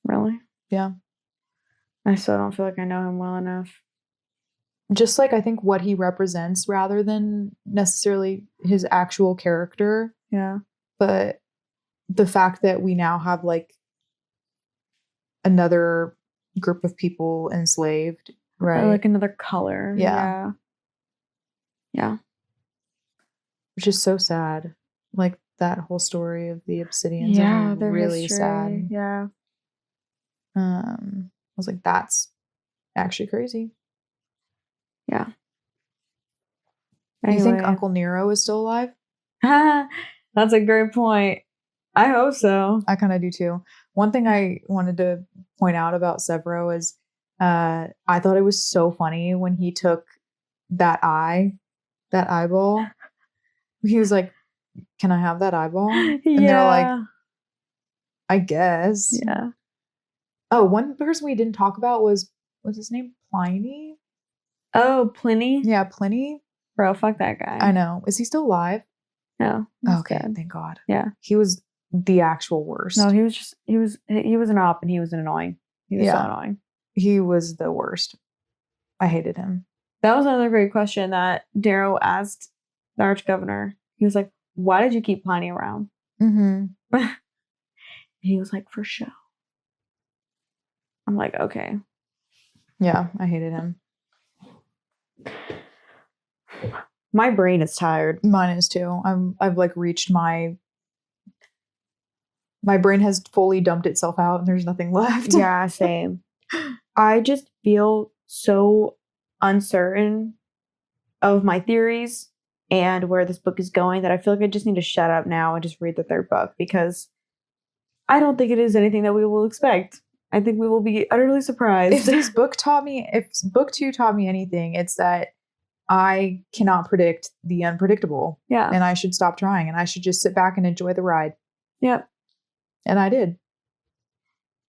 Really? Yeah. I still don't feel like I know him well enough. Just like I think what he represents rather than necessarily his actual character. Yeah. But the fact that we now have like another group of people enslaved, right? Or like another color. Yeah. Yeah. Which is so sad. Like that whole story of the Obsidians. Yeah, they're really sad. Yeah. I was like, that's actually crazy. Yeah. Anyway. You think Uncle Nero is still alive? That's a great point. I hope so. I kind of do too. One thing I wanted to point out about Sevro is I thought it was so funny when he took that eyeball. He was like, can I have that eyeball? And they're like, I guess. Yeah. Oh, one person we didn't talk about what's his name? Pliny? Oh, Pliny? Yeah, Pliny. Bro, fuck that guy. I know. Is he still alive? No. Okay, dead. thank God. Yeah. He was the actual worst. No, he was an op and he was annoying. He was so annoying. He was the worst. I hated him. That was another great question that Darrow asked the Archgovernor. He was like, why did you keep Pliny around? Mm-hmm. And he was like, for show. I'm like, okay. Yeah, I hated him. My brain is tired. Mine is too. I've like reached my brain has fully dumped itself out and there's nothing left. Yeah, same. I just feel so uncertain of my theories and where this book is going that I feel like I just need to shut up now and just read the 3rd book because I don't think it is anything that we will expect. I think we will be utterly surprised. If book 2 taught me anything, it's that I cannot predict the unpredictable. Yeah. And I should stop trying and I should just sit back and enjoy the ride. Yep. And I did.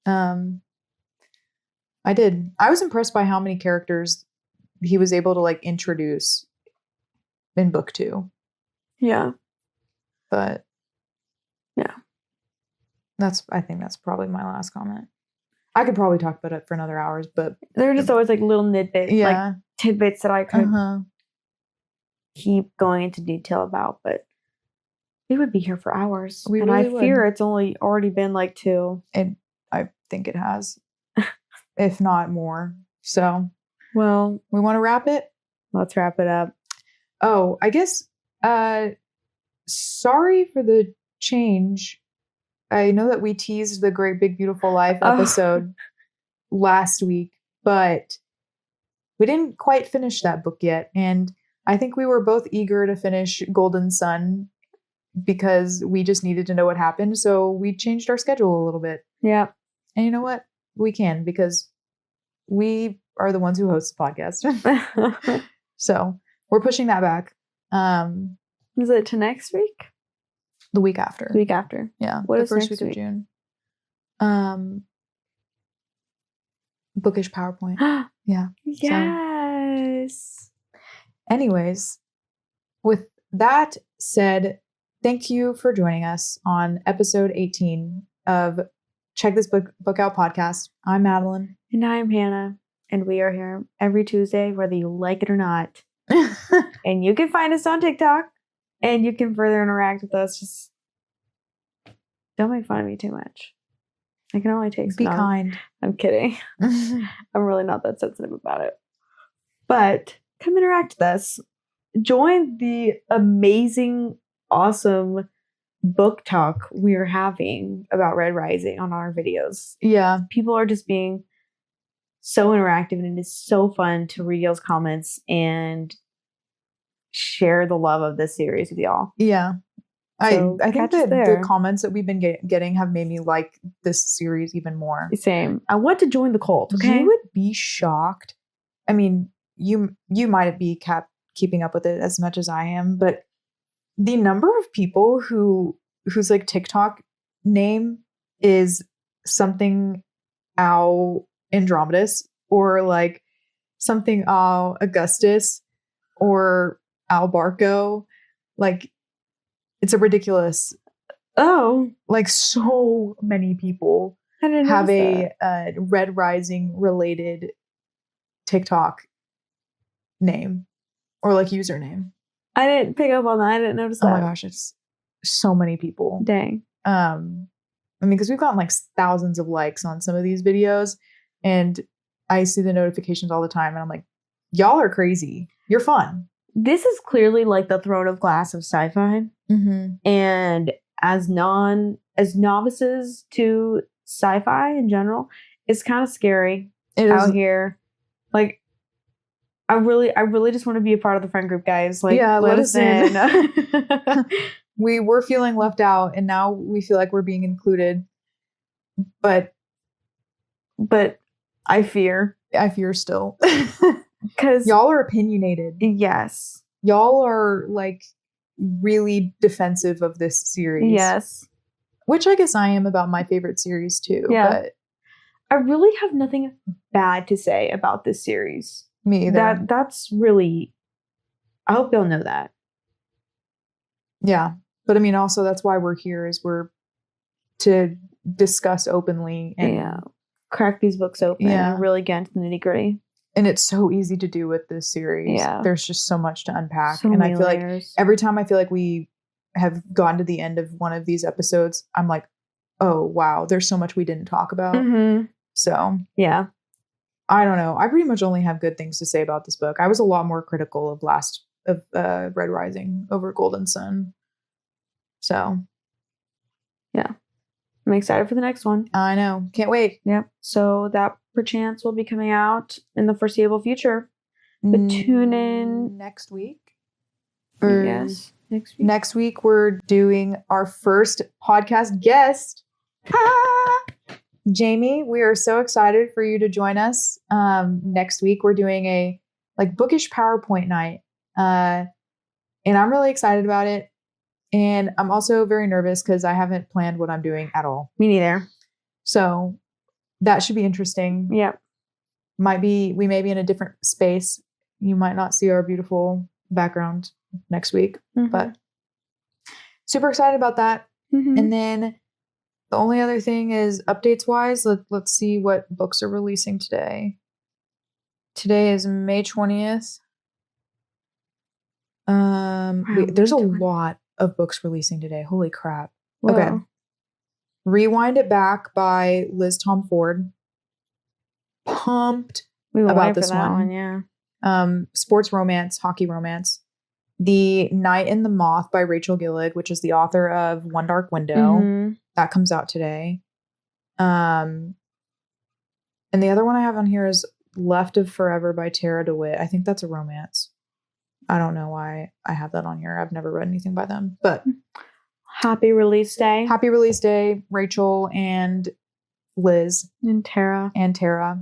I did. I was impressed by how many characters he was able to like introduce in book 2. Yeah. But yeah. I think that's probably my last comment. I could probably talk about it for another hours, but there are just always like little like tidbits that I could keep going into detail about. But We would be here for hours. We and really I fear would. it's already been like 2. And I think it has, if not more. So, well, we want to wrap it. Let's wrap it up. Oh, I guess, sorry for the change. I know that we teased the Great Big Beautiful Life episode last week, but we didn't quite finish that book yet. And I think we were both eager to finish Golden Son because we just needed to know what happened. So we changed our schedule a little bit. Yeah. And you know what? We can, because we are the ones who host the podcast. So we're pushing that back. Is it to next week? The week after. The week after. Yeah. What the is first next week week? of June. Bookish PowerPoint. Yeah. Yes. Anyways, with that said, thank you for joining us on episode 18 of Check This Book Out podcast. I'm Madeline. And I'm Hannah. And we are here every Tuesday, whether you like it or not. And you can find us on TikTok. And you can further interact with us. Just don't make fun of me too much. I can only take some. Be kind. I'm kidding. I'm really not that sensitive about it. But come interact with us. Join the amazing, awesome book talk we're having about Red Rising on our videos. Yeah. People are just being so interactive, and it is so fun to read y'all's comments and share the love of this series with y'all. Yeah. So I think catch us that there. the comments that we've been getting have made me like this series even more. Same. I want to join the cult. Okay. You would be shocked. I mean, you might be keeping up with it as much as I am, but the number of people whose like TikTok name is something Al Andromedus, or like something Al Augustus, or Al Barco, like it's a ridiculous. Oh, like so many people I didn't have notice a Red Rising related TikTok name or like username. I didn't pick up on that. I didn't notice that. Oh my gosh, it's so many people. Dang. I mean, because we've gotten like thousands of likes on some of these videos, and I see the notifications all the time, and I'm like, y'all are crazy. You're fun. This is clearly like the throne of glass of sci-fi. Mm-hmm. And as novices to sci-fi in general, it's kind of scary out here. Like, I really just want to be a part of the friend group, guys. Like, yeah, let us in. We were feeling left out, and now we feel like we're being included. But I fear still. Because y'all are opinionated. Yes. Y'all are like really defensive of this series. Yes. Which I guess I am about my favorite series too. Yeah. But I really have nothing bad to say about this series. Me either. That's really, I hope y'all know that. Yeah. But I mean, also that's why we're here, is we're to discuss openly and crack these books open and really get into the nitty gritty. And it's so easy to do with this series. Yeah. There's just so much to unpack. So and I feel layers. like every time I feel like we have gotten to the end of one of these episodes, I'm like, oh, wow, there's so much we didn't talk about. Mm-hmm. So, yeah. I don't know. I pretty much only have good things to say about this book. I was a lot more critical of Red Rising over Golden Son. So, yeah. I'm excited for the next one. I know. Can't wait. Yep. So that perchance will be coming out in the foreseeable future. But tune in next week. Yes. Next week. Next week we're doing our first podcast guest. Jamie, we are so excited for you to join us. Next week we're doing a like bookish PowerPoint night. And I'm really excited about it. And I'm also very nervous because I haven't planned what I'm doing at all. Me neither. So that should be interesting. Yep. We may be in a different space. You might not see our beautiful background next week, but super excited about that. Mm-hmm. And then the only other thing is updates wise, let's see what books are releasing today. Today is May 20th. There's a lot of books releasing today. Holy crap. Whoa. Okay. Rewind It Back by Liz Tomforde. Pumped We were about waiting this for that one. yeah. Sports romance, hockey romance. The Night in the Moth by Rachel Gillig, which is the author of One Dark Window. Mhm. That comes out today. And the other one I have on here is Left of Forever by Tara DeWitt. I think that's a romance. I don't know why I have that on here. I've never read anything by them. But Happy release day. happy release day, Rachel and Liz And Tara. and Tara.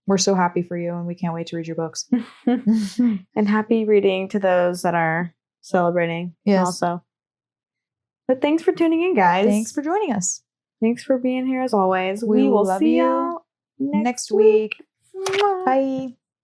We're so happy for you, and we can't wait to read your books. And happy reading to those that are celebrating also. But thanks for tuning in, guys. Thanks for joining us. Thanks for being here as always. We We will love see you you next week. Bye.